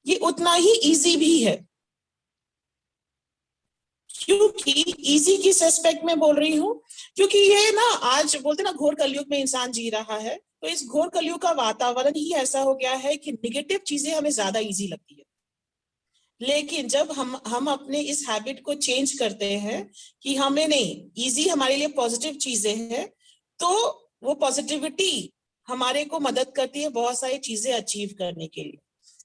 ये उतना ही इजी भी है। क्योंकि इजी किस एस्पेक्ट में बोल रही हूँ, क्योंकि ये ना आज बोलते ना घोर कलयुग में इंसान जी रहा है, तो इस घोर कलयुग का वातावरण ही ऐसा हो गया है कि निगेटिव चीजें हमें ज्यादा इजी लगती है। लेकिन जब हम अपने इस हैबिट को चेंज करते हैं कि हमें नहीं, इजी हमारे लिए पॉजिटिव चीजें हैं, तो वो पॉजिटिविटी हमारे को मदद करती है बहुत सारी चीजें अचीव करने के लिए।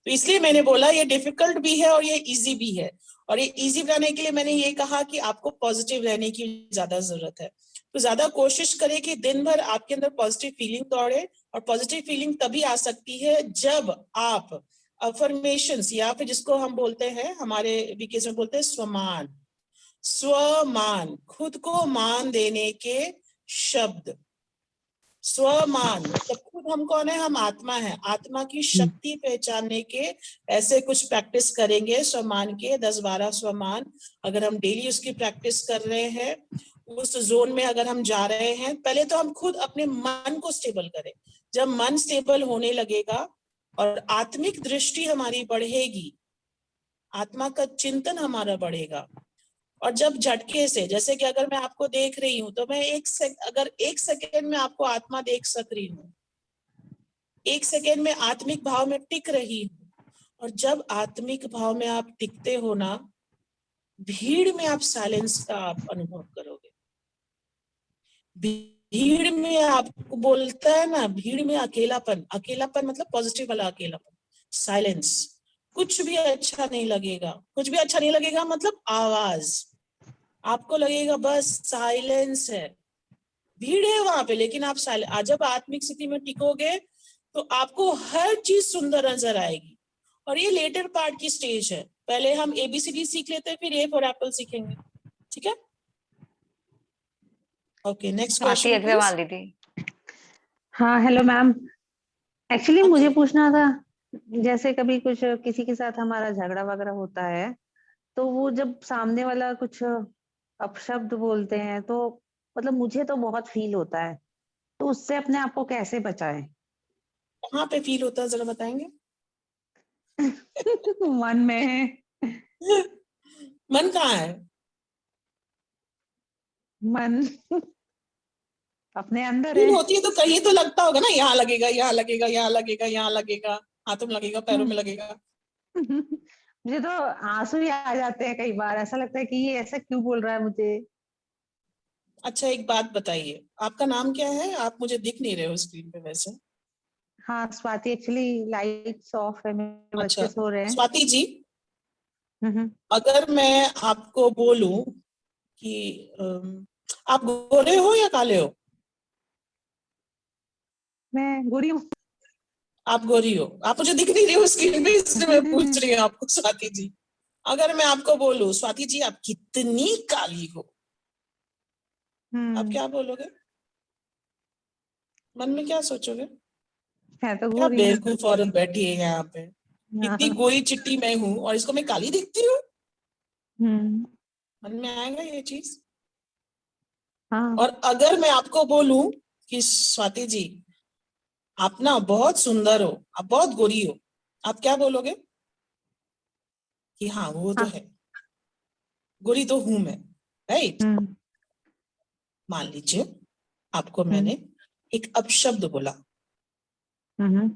तो इसलिए मैंने बोला ये डिफिकल्ट भी है और ये इजी भी है। और ये इजी बनाने के लिए मैंने ये कहा कि आपको पॉजिटिव रहने की ज्यादा जरूरत है। तो ज्यादा कोशिश करें कि दिन भर आपके अंदर पॉजिटिव फीलिंग दौड़े। और पॉजिटिव फीलिंग तभी आ सकती है जब आप अफर्मेशंस, या फिर जिसको हम बोलते हैं, हमारे वीकेस में बोलते हैं स्वमान, स्वमान, खुद को मान देने के शब्द। स्वमान मतलब खुद हम कौन है? हम आत्मा है। आत्मा की शक्ति पहचानने के ऐसे कुछ प्रैक्टिस करेंगे स्वमान के, 10-12 स्वमान। अगर हम डेली उसकी प्रैक्टिस कर रहे हैं, उस जोन में अगर हम जा रहे हैं, पहले तो हम खुद अपने मन को स्टेबल करें। जब मन स्टेबल होने लगेगा और आत्मिक दृष्टि हमारी बढ़ेगी, आत्मा का चिंतन हमारा बढ़ेगा। और जब झटके से, जैसे कि अगर मैं आपको देख रही हूं तो मैं अगर एक सेकेंड में आपको आत्मा देख सक रही हूँ, एक सेकेंड में आत्मिक भाव में टिक रही हूँ। और जब आत्मिक भाव में आप टिकते हो ना, भीड़ में आप साइलेंस का आप अनुभव करोगे। भीड़ में आपको बोलता है ना, भीड़ में अकेलापन, अकेलापन मतलब पॉजिटिव वाला अकेलापन, साइलेंस। कुछ भी अच्छा नहीं लगेगा, कुछ भी अच्छा नहीं लगेगा मतलब आवाज, आपको लगेगा बस साइलेंस है। भीड़ है वहां पे लेकिन आप साइलेंस। जब आत्मिक स्थिति में टिकोगे तो आपको हर चीज सुंदर नजर आएगी। और ये लेटर पार्ट की स्टेज है, पहले हम ABCD सीख लेते हैं, फिर A फॉर एप्पल सीखेंगे, ठीक है? Okay, next Swati question please. Agarwal दीदी। हाँ, हेलो मैम। एक्चुअली हाँ मुझे जी। पूछना था, जैसे कभी कुछ किसी के साथ हमारा झगड़ा वगैरह होता है, तो वो जब सामने वाला कुछ अपशब्द बोलते हैं, तो मतलब मुझे तो बहुत फील होता है, तो उससे अपने आप को कैसे बचाएं? कहाँ पे फील होता है जरा बताएंगे? मन में। मन कहाँ है? मन अपने अंदर फील है। होती है तो कहीं तो लगता होगा ना, यहाँ लगेगा, यहाँ लगेगा, यहाँ लगेगा, यहाँ लगेगा, हाथों में लगेगा, पैरों में लगेगा। मुझे तो आंसू ही आ जाते हैं कई बार, ऐसा लगता है कि ये ऐसा क्यों बोल रहा है मुझे। अच्छा एक बात बताइए, आपका नाम क्या है? आप मुझे दिख नहीं रहे हो स्क्रीन पे वैसे। हाँ स्वाति, एक्चुअली लाइट्स ऑफ है, मेरे अच्छा बच्चे सो रहे हैं। स्वाति जी, हम्म। अगर मैं आपको बोलूं कि आप गोरे हो या काले हो? मैं गोरी हूँ। आप गोरी हो, आप मुझे दिख नहीं रही हो स्क्रीन पे, इसलिए मैं पूछ रही हूँ आपको स्वाति जी। अगर मैं आपको बोलूं स्वाति जी आप कितनी काली हो, आप क्या बोलोगे? मन में क्या सोचोगे? है तो क्या गोरी हूँ। बेवकूफ औरत बैठी है यहाँ पे, इतनी हाँ। गोरी चिट्टी मैं हूँ और इसको मैं काली दिखती हूँ? हम्म। मन में आएगा ये चीज? हाँ। और अगर मैं आपको बोलूं कि स्वाति जी आप ना बहुत सुंदर हो, आप बहुत गोरी हो, आप क्या बोलोगे? कि हाँ वो तो हाँ। है, गोरी तो हूं मैं, राइट? हम्म। मान लीजिए आपको हम्म। मैंने एक अपशब्द बोला, हम्म।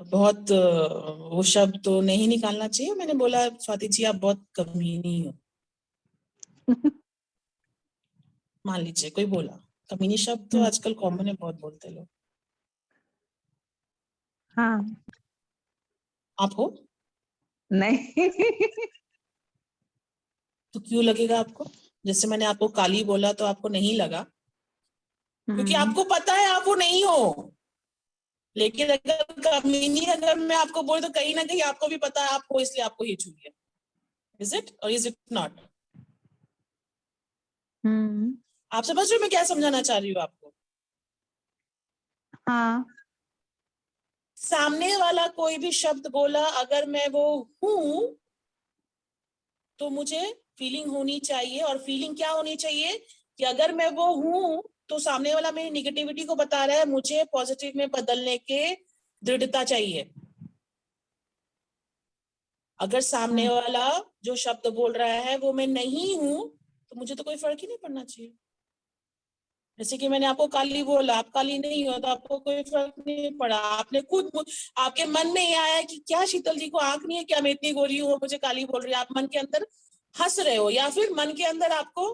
बहुत वो शब्द तो नहीं निकालना चाहिए, मैंने बोला स्वाति जी आप बहुत कमीनी हो। मान लीजिए कोई बोला, कमीनी शब्द तो आजकल कॉमन है, बहुत बोलते हैं लोग। हाँ। आप हो? नहीं। तो क्यों लगेगा आपको? जैसे मैंने आपको काली बोला तो आपको नहीं लगा, क्योंकि आपको पता है आप वो नहीं हो। लेकिन अगर कमीनी अगर मैं आपको बोल तो कहीं ना कहीं आपको भी पता है आप हो, इसलिए आपको ही चाहिए। इज इट और इज इट नॉट? आप समझ रहे हो मैं क्या समझाना चाह रही हूँ आपको? हाँ। सामने वाला कोई भी शब्द बोला, अगर मैं वो हूं तो मुझे फीलिंग होनी चाहिए, और फीलिंग क्या होनी चाहिए कि अगर मैं वो हूं तो सामने वाला मेरी निगेटिविटी को बता रहा है, मुझे पॉजिटिव में बदलने के दृढ़ता चाहिए। अगर सामने वाला जो शब्द बोल रहा है वो मैं नहीं हूं तो मुझे तो कोई फर्क ही नहीं पड़ना चाहिए। जैसे कि मैंने आपको काली बोला, आप काली नहीं हो तो आपको कोई फर्क नहीं पड़ा, आपने खुद आपके मन में ये आया कि क्या शीतल जी को आंख नहीं है क्या, मैं इतनी गोरी हूँ मुझे काली बोल रही है, आप मन के अंदर हंस रहे हो, या फिर मन के अंदर आपको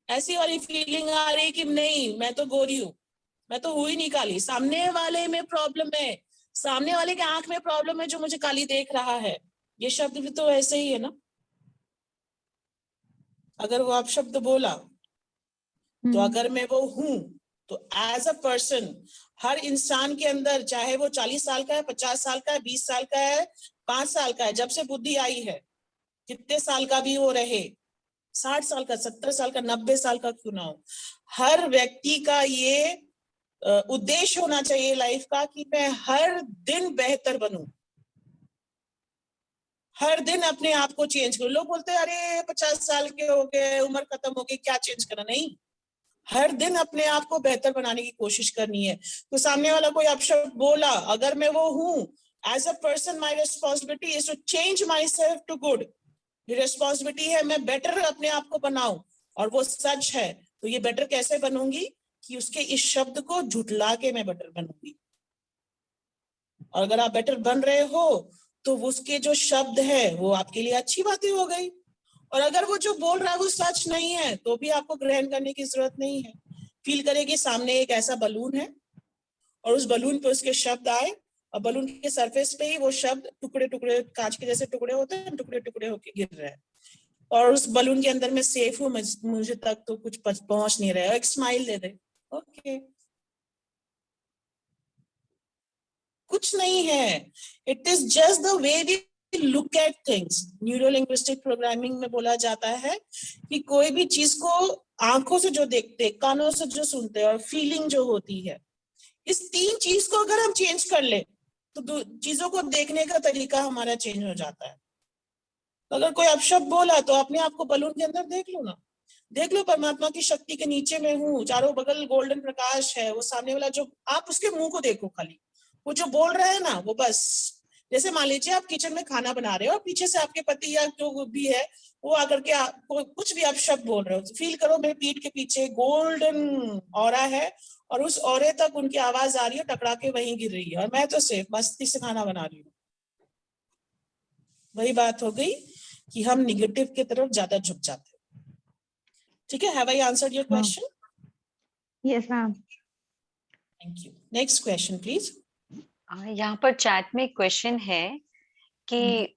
ऐसी वाली फीलिंग आ रही है कि नहीं मैं तो गोरी हूँ, मैं तो हुई नहीं काली, सामने वाले में प्रॉब्लम है, सामने वाले के आंख में प्रॉब्लम है जो मुझे काली देख रहा है। ये शब्द भी तो ऐसे ही है ना। अगर वो आप शब्द बोला तो अगर मैं वो हूं तो एज अ पर्सन हर इंसान के अंदर, चाहे वो 40 साल का है, 50 साल का है, 20 साल का है, 5 साल का है, जब से बुद्धि आई है, कितने साल का भी वो रहे, 60 साल का, 70 साल का, 90 साल का क्यों ना हो, हर व्यक्ति का ये उद्देश्य होना चाहिए लाइफ का कि मैं हर दिन बेहतर बनूं, हर दिन अपने आप को चेंज करूं। लोग बोलते हैं अरे 50 साल के हो गए, उम्र खत्म हो गई, क्या चेंज करना? नहीं, हर दिन अपने आप को बेहतर बनाने की कोशिश करनी है। तो सामने वाला कोई अपशब्द बोला, अगर मैं वो हूं, as a person my responsibility is to change myself to good. Responsibility है मैं बेटर अपने आप को बनाऊं, और वो सच है। तो ये बेटर कैसे बनूंगी कि उसके इस शब्द को झुटला के मैं बेटर बनूंगी। और अगर आप बेटर बन रहे हो तो उसके जो शब्द है वो आपके लिए अच्छी बातें हो गई, और अगर वो जो बोल रहा है वो सच नहीं है तो भी आपको ग्रहण करने की जरूरत नहीं है। फील करें कि सामने एक ऐसा बलून है और उस बलून पे उसके शब्द आए, और बलून के सरफेस पे ही वो शब्द टुकड़े टुकड़े, कांच के जैसे टुकड़े होते हैं, टुकड़े टुकड़े होके गिर रहे हैं, और उस बलून के अंदर मैं सेफ हूँ, मुझे तक तो कुछ पहुंच नहीं रहा है। एक स्माइल दे दे, ओके, कुछ नहीं है। It is just the way we look at things. Neuro linguistic programming में बोला जाता है कि कोई भी चीज को आंखों से जो देखते, कानों से जो सुनते और फीलिंग जो होती है, इस 3 चीज को अगर हम चेंज कर ले तो चीजों को देखने का तरीका हमारा चेंज हो जाता है। अगर कोई अपशब्द बोला तो अपने आप को बलून के अंदर देख लो ना, देख लो परमात्मा की शक्ति के नीचे में हूँ, चारों बगल गोल्डन प्रकाश है, वो सामने वाला जो, आप उसके मुंह को देखो खाली, वो जो बोल रहा है ना वो बस, जैसे मान लीजिए आप किचन में खाना बना रहे हो और पीछे से आपके पति या जो भी है वो आकर के आपको कुछ भी अपशब्द बोल रहे हो, फील करो मेरे पीठ के पीछे गोल्डन ऑरा है और उस ऑरे तक उनकी आवाज आ रही है, टकरा के वहीं गिर रही है और मैं तो सिर्फ मस्ती से खाना बना रही हूँ। वही बात हो गई कि हम निगेटिव की तरफ ज्यादा झुक जाते हैं। ठीक है, have I answered your question? Yes ma'am. Thank you. Next question please. यहाँ पर चैट में क्वेश्चन है कि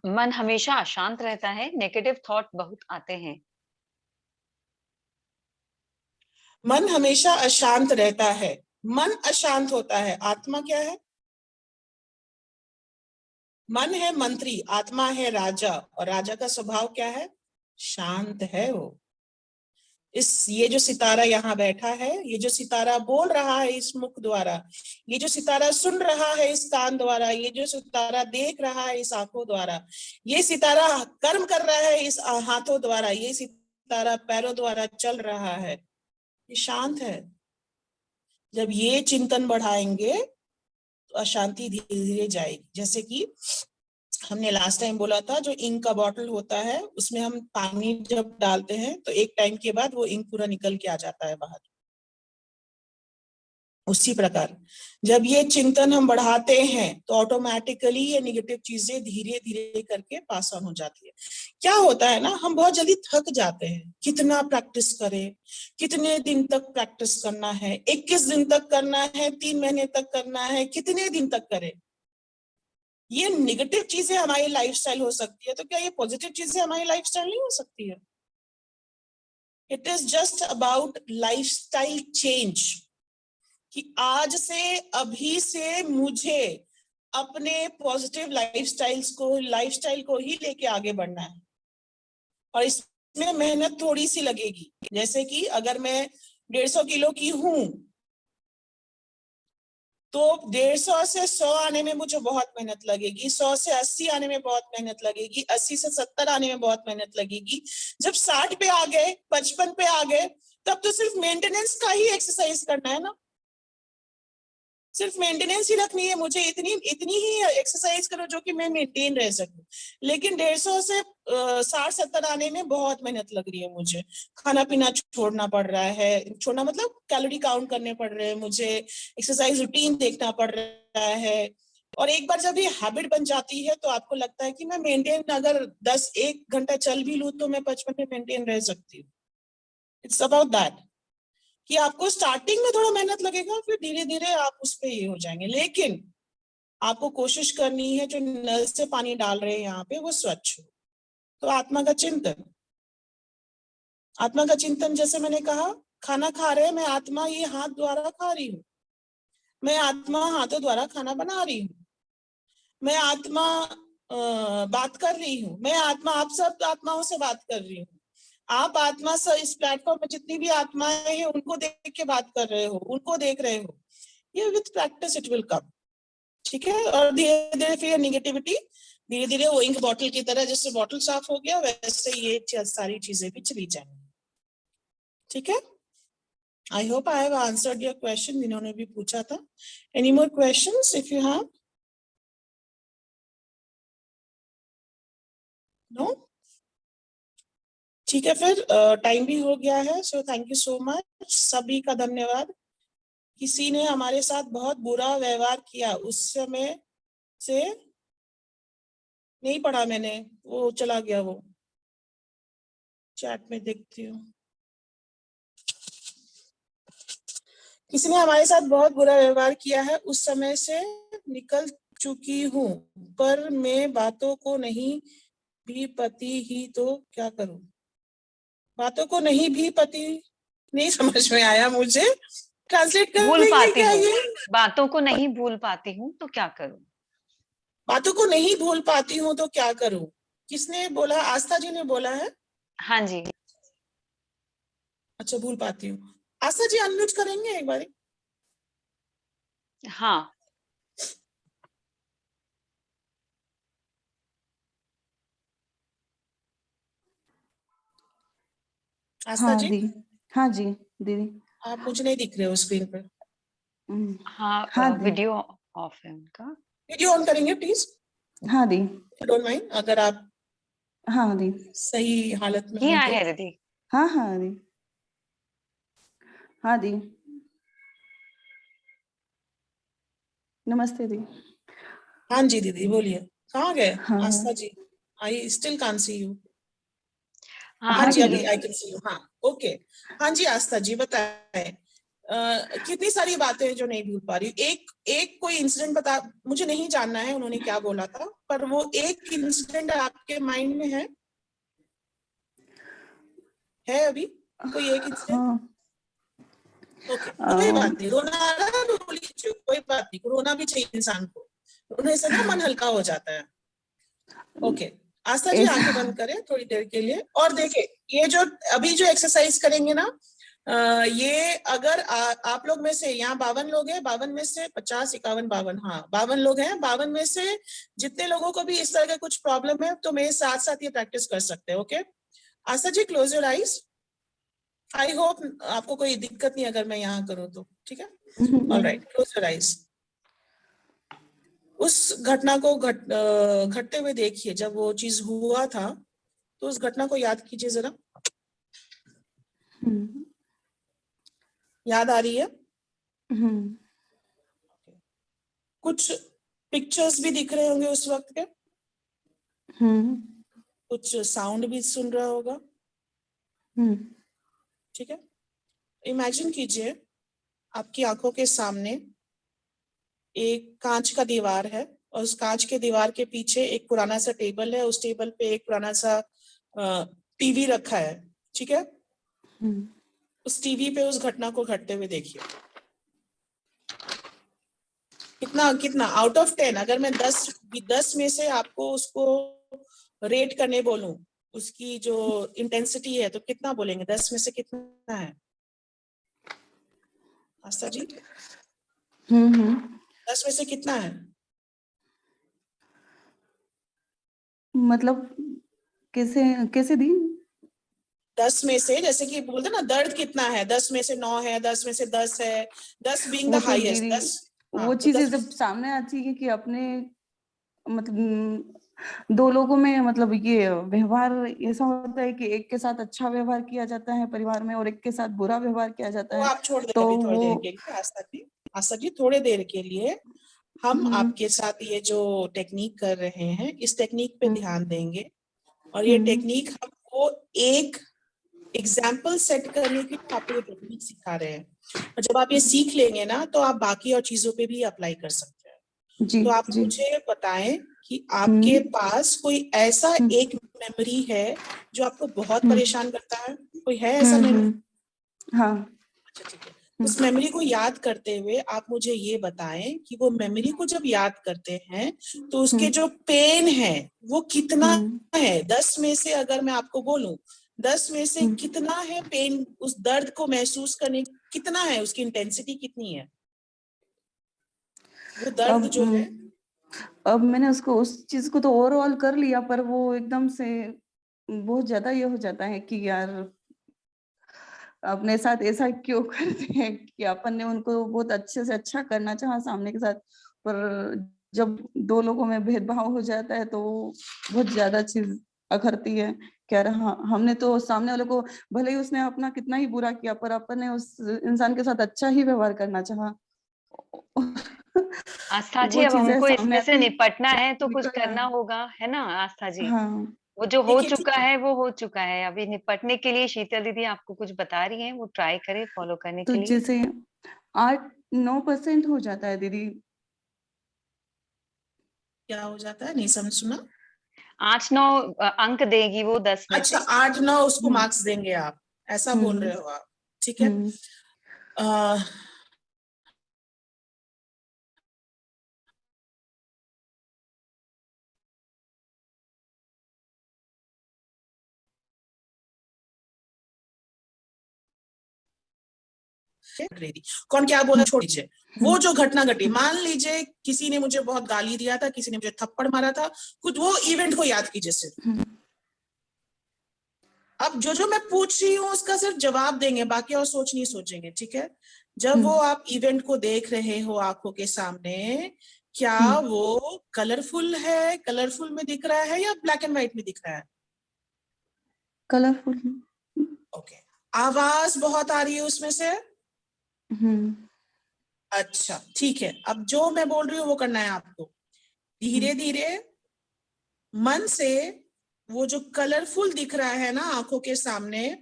मन हमेशा अशांत रहता है, नेगेटिव थॉट बहुत आते हैं। मन हमेशा अशांत रहता है, मन अशांत होता है, आत्मा क्या है? मन है मंत्री, आत्मा है राजा, और राजा का स्वभाव क्या है? शांत है वो। ये जो सितारा यहाँ बैठा है, ये जो सितारा बोल रहा है इस मुख द्वारा, ये जो सितारा सुन रहा है इस कान द्वारा, ये जो सितारा देख रहा है इस आंखों द्वारा, ये सितारा कर्म कर रहा है इस हाथों द्वारा, ये सितारा पैरों द्वारा चल रहा है, ये शांत है। जब ये चिंतन बढ़ाएंगे तो अशांति धीरे धीरे जाएगी। जैसे कि हमने लास्ट टाइम बोला था, जो इंक का बॉटल होता है उसमें हम पानी जब डालते हैं तो एक टाइम के बाद वो इंक पूरा निकल के आ जाता है बाहर। उसी प्रकार जब ये चिंतन हम बढ़ाते हैं तो ऑटोमेटिकली ये नेगेटिव चीजें धीरे धीरे करके पास ऑन हो जाती है। क्या होता है ना, हम बहुत जल्दी थक जाते हैं। कितना प्रैक्टिस करें, कितने दिन तक प्रैक्टिस करना है, 21 दिन तक करना है, 3 महीने तक करना है, कितने दिन तक करें? ये नेगेटिव चीजें हमारी लाइफस्टाइल हो सकती है, तो क्या ये पॉजिटिव चीजें हमारी लाइफस्टाइल नहीं हो सकती है? It is just about lifestyle change, कि आज से, अभी से मुझे अपने पॉजिटिव लाइफस्टाइल को ही लेके आगे बढ़ना है। और इसमें मेहनत थोड़ी सी लगेगी। जैसे कि अगर मैं 150 किलो की हूं तो 150 से 100 आने में मुझे बहुत मेहनत लगेगी, 100 से 80 आने में बहुत मेहनत लगेगी, 80 से 70 आने में बहुत मेहनत लगेगी। जब 60 पे आ गए, 55 पे आ गए, तब तो सिर्फ मेंटेनेंस का ही एक्सरसाइज करना है ना, सिर्फ मेंटेनेंस ही रखनी है मुझे, इतनी ही एक्सरसाइज करो जो कि मैं मेंटेन रह सकूं। लेकिन 150 से 60-70 आने में बहुत मेहनत लग रही है मुझे, खाना पीना छोड़ना पड़ रहा है, छोड़ना मतलब कैलोरी काउंट करने पड़ रहे हैं मुझे, एक्सरसाइज रूटीन देखना पड़ रहा है। और एक बार जब ये हैबिट बन जाती है तो आपको लगता है कि मैं मेंटेन अगर 1 घंटा चल भी लूं तो मैं 55 में मेंटेन रह सकती हूँ। इट्स अबाउट दैट कि आपको स्टार्टिंग में थोड़ा मेहनत लगेगा, फिर धीरे धीरे आप उस पे ये हो जाएंगे। लेकिन आपको कोशिश करनी है जो नल से पानी डाल रहे हैं यहाँ पे वो स्वच्छ हो। तो आत्मा का चिंतन, आत्मा का चिंतन जैसे मैंने कहा, खाना खा रहे हैं, मैं आत्मा ये हाथ द्वारा खा रही हूँ, मैं आत्मा हाथों द्वारा खाना बना रही हूँ, मैं आत्मा बात कर रही हूँ, मैं आत्मा आप सब आत्माओं से बात कर रही हूँ। आप आत्मा से इस प्लेटफॉर्म में जितनी भी आत्माएं हैं उनको देख के बात कर रहे हो, उनको देख रहे हो। ये with practice it will come, ठीक है। और धीरे धीरे फिर नेगेटिविटी धीरे धीरे वो इंक बॉटल की तरह, जैसे बॉटल साफ हो गया वैसे ये सारी चीजें भी चली जाएंगी, ठीक है। I hope I have answered your question, जिन्होंने भी पूछा था। Any more questions if you have? No? ठीक है, फिर टाइम भी हो गया है। So thank you so much, सभी का धन्यवाद। किसी ने हमारे साथ बहुत बुरा व्यवहार किया, उस समय से नहीं पढ़ा मैंने, वो चला गया, वो चैट में देखती हूँ। किसी ने हमारे साथ बहुत बुरा व्यवहार किया है, उस समय से निकल चुकी हूँ, पर मैं बातों को नहीं भी पति ही तो क्या करूं? बातों को नहीं भी पति, नहीं समझ में आया मुझे, ट्रांसलेट कर भूल देंगे पाती क्या हूँ, ये? बातों को नहीं भूल पाती हूँ तो क्या करूं? बातों को नहीं भूल पाती हूँ तो क्या करूं? किसने बोला? आस्था जी ने बोला है। हाँ जी। अच्छा, भूल पाती हूँ। आस्था जी अनम्यूट करेंगे एक बारी? हाँ, आस्था हाँ जी, दी, हाँ जी दीदी। आप मुझे नहीं दिख रहे हो स्क्रीन पे। हाँ, हाँ दी, वीडियो ऑफ है उनका। वीडियो ऑन करेंगे प्लीज, हाँ दी, डोंट माइंड, अगर आप हाँ दी, सही हालत में किया हो तो। है दीदी। हाँ हाँ दी, हाँ दी। नमस्ते दी। हाँ जी दीदी बोलिए, कहाँ गए हाँ आस्था जी? I still can't C you. हाँ, हाँ जी, अभी अभी आई कैन सी यू। हाँ, ओके। हाँ जी आस्था जी बताएं, कितनी सारी बातें हैं जो नहीं भूल पा रही हूँ। एक एक कोई इंसिडेंट बता, मुझे नहीं जानना है उन्होंने क्या बोला था, पर वो एक इंसिडेंट आपके माइंड में है अभी कोई एक इंसिडेंट? हाँ ओके, कोई बात नहीं, रोना आ रहा है तो रो लीजिए, कोई बात नहीं, रोना भी चाहिए इंसान को, रोने से ना मन हल्का हो जाता है। ओके, आस्था जी ऐसा आंखें बंद करें थोड़ी देर के लिए और देखें, ये जो अभी जो एक्सरसाइज करेंगे ना, ये अगर आप लोग में से, यहाँ 52 लोग हैं, 52 में से 50, 51, 52, हाँ 52 लोग हैं, 52 में से जितने लोगों को भी इस तरह का कुछ प्रॉब्लम है तो मेरे साथ साथ ये प्रैक्टिस कर सकते हैं। Okay Astha ji, close your eyes. I hope आपको कोई दिक्कत नहीं अगर मैं यहाँ करूँ तो, ठीक है? Alright, close your eyes. उस घटना को घटते हुए देखिए, जब वो चीज हुआ था तो उस घटना को याद कीजिए जरा। याद आ रही है? कुछ पिक्चर्स भी दिख रहे होंगे उस वक्त के, कुछ साउंड भी सुन रहा होगा, ठीक है? इमेजिन कीजिए आपकी आंखों के सामने एक कांच का दीवार है और उस कांच के दीवार के पीछे एक पुराना सा टेबल है, उस टेबल पे एक पुराना सा टीवी रखा है, ठीक है? उस टीवी पे उस घटना को घटते हुए देखिए। कितना कितना आउट ऑफ 10, अगर मैं 10 में से आपको उसको रेट करने बोलूं, उसकी जो इंटेंसिटी है, तो कितना बोलेंगे? 10 में से कितना है आस्था जी? 10 में से कितना है? मतलब कैसे कैसे दी? 10 में से, जैसे कि बोलते ना दर्द कितना है, 10 में से 9 है, 10 में से 10 है, 10 बीइंग द वो तो हाईएस्ट, दीदी 10। हाँ, वो तो चीजें 10 जब सामने आती है कि अपने मतलब दो लोगों में मतलब ये व्यवहार ऐसा होता है कि एक के साथ अच्छा व्यवहार किया जाता है परिवार में और एक के साथ बुरा व्यवहार किया जाता वो है, आप छोड़ दें तो अभी थोड़ी वो देर के लिए आस्था जी। आस्था जी, थोड़े देर के लिए हम आपके साथ ये जो टेक्निक कर रहे हैं, इस टेक्निक पे ध्यान देंगे और ये टेक्निक हमको एक एग्जाम्पल सेट करने के लिए आपको ये टेक्निक सिखा रहे हैं, और जब आप ये सीख लेंगे ना तो आप बाकी और चीजों पे भी अप्लाई कर सकते हैं। जी तो आप जी मुझे बताएं कि आपके पास कोई ऐसा एक मेमोरी है जो आपको बहुत परेशान करता है? कोई है ऐसा मेमोरी? हाँ। अच्छा ठीक है, उस मेमोरी को याद करते हुए आप मुझे ये बताएं कि वो मेमोरी को जब याद करते हैं तो उसके जो पेन है वो कितना है? 10 में से अगर मैं आपको बोलूं, 10 में से कितना है पेन, उस दर्द को महसूस करने कितना है, उसकी इंटेंसिटी कितनी है, वो दर्द जो है? अब मैंने उसको उस चीज को तो ओवरऑल कर लिया, पर वो एकदम से बहुत ज्यादा ये हो जाता है कि यार अपने साथ ऐसा क्यों करते हैं कि अपन ने उनको बहुत अच्छे से अच्छा करना चाहा सामने के साथ, पर जब दो लोगों में भेदभाव हो जाता है तो बहुत ज्यादा चीज अखरती है। कह रहा हमने तो सामने वाले को, भले ही उसने अपना कितना ही बुरा किया, पर अपन ने उस इंसान के साथ अच्छा ही व्यवहार करना चाहा। आस्था जी, वो अब चीजें हमको सामने इसमें से आती निपटना है तो कुछ निकल करना आए। होगा, है ना आस्था जी? हाँ वो जो हो देखिए ठीक चुका है, है वो हो चुका है, अभी निपटने के लिए शीतल दीदी आपको कुछ बता रही हैं, वो ट्राई करें फॉलो करने तो के लिए। जैसे 8-9% हो जाता है दीदी। क्या हो जाता है, नहीं समझ सुना? 8-9 अंक देगी वो 10 में अच्छा, से। 8-9 उसको हम्म मार्क्स देंगे आप, ऐसा बोल हम्म रहे हो आप? ठीक है। हम्म कौन क्या बोला छोड़ दीजिए, वो जो घटना घटी, मान लीजिए किसी ने मुझे बहुत गाली दिया था, किसी ने मुझे थप्पड़ मारा था, कुछ वो इवेंट को याद कीजिए सिर्फ। अब जो मैं पूछ रही हूँ उसका सिर्फ जवाब देंगे, बाकी और सोच नहीं सोचेंगे, ठीक है। जब वो आप इवेंट को देख रहे हो आंखों के सामने, क्या वो कलरफुल है, कलरफुल में दिख रहा है या ब्लैक एंड व्हाइट में दिख रहा है? कलरफुल। ओके। आवाज बहुत आ रही है उसमें से? अच्छा ठीक है। अब जो मैं बोल रही हूँ वो करना है आपको। धीरे धीरे मन से वो जो कलरफुल दिख रहा है ना आंखों के सामने,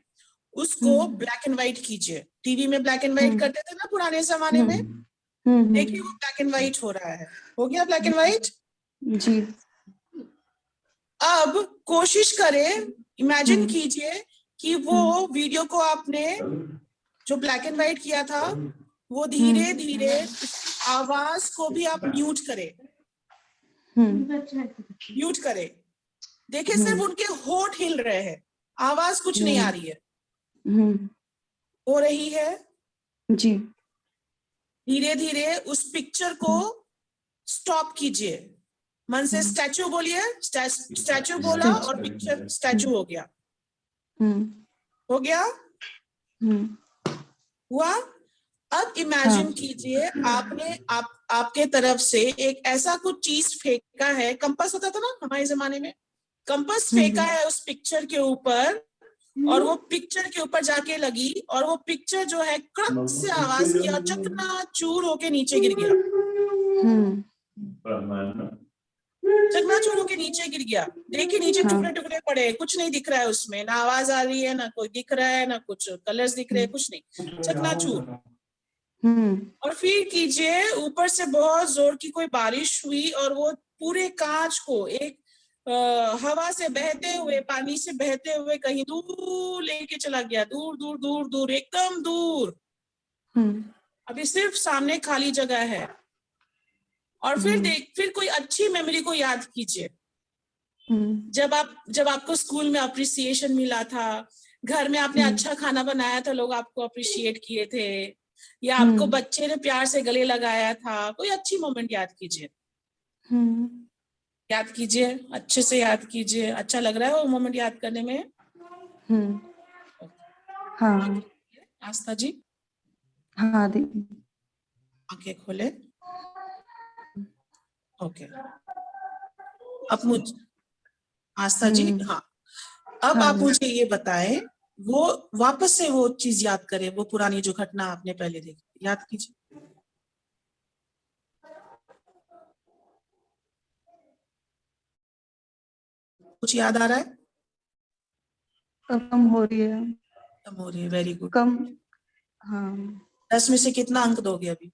उसको ब्लैक एंड व्हाइट कीजिए। टीवी में ब्लैक एंड व्हाइट करते थे ना पुराने जमाने में, देखिए वो ब्लैक एंड व्हाइट हो रहा है। हो गया ब्लैक एंड व्हाइट? जी। अब कोशिश करें, इमेजिन कीजिए कि वो वीडियो को आपने जो ब्लैक एंड व्हाइट किया था, वो धीरे धीरे आवाज को भी आप म्यूट करें, म्यूट करें। देखिए सिर्फ उनके होंठ हिल रहे हैं, आवाज कुछ नहीं आ रही है। हो रही है जी। धीरे धीरे उस पिक्चर को स्टॉप कीजिए। मन से स्टैचू बोलिए, स्टैचू बोला और पिक्चर स्टैचू हो गया। हो गया? हुआ? अब इमेजिन कीजिए आपने आपके तरफ से एक ऐसा कुछ चीज फेंका है, कंपास होता था ना हमारे जमाने में, कंपास फेंका है उस पिक्चर के ऊपर, और वो पिक्चर के ऊपर जाके लगी, और वो पिक्चर जो है कड़क से आवाज किया और चकनाचूर होके नीचे गिर गया। चकनाचूर होके नीचे गिर गया। देखिए नीचे टुकड़े टुकड़े पड़े, कुछ नहीं दिख रहा है उसमें, ना आवाज आ रही है, ना कोई दिख रहा है, ना कुछ कलर्स दिख रहे हैं, कुछ नहीं, चकनाचूर। और फिर कीजिए ऊपर से बहुत जोर की कोई बारिश हुई और वो पूरे कांच को एक हवा से बहते हुए, पानी से बहते हुए कहीं दूर लेके चला गया, दूर दूर दूर दूर, एकदम दूर। अभी सिर्फ सामने खाली जगह है। और फिर कोई अच्छी मेमोरी को याद कीजिए। जब आपको स्कूल में अप्रिसिएशन मिला था, घर में आपने अच्छा खाना बनाया था, लोग आपको अप्रिशिएट किए थे, या आपको बच्चे ने प्यार से गले लगाया था, कोई अच्छी मोमेंट याद कीजिए। याद कीजिए, अच्छे से याद कीजिए। अच्छा लग रहा है वो मोमेंट याद करने में? हाँ। आस्था जी? हाँ दीदी। आंखें खोले। ओके। अब आस्था जी, हाँ, अब आप मुझे ये बताएं, वो वापस से वो चीज याद करें, वो पुरानी जो घटना आपने पहले देखी, याद कीजिए। कुछ याद आ रहा है? कम हो रही है। कम हो रही है, वेरी गुड। कम। हाँ। 10 में से कितना अंक दोगे अभी?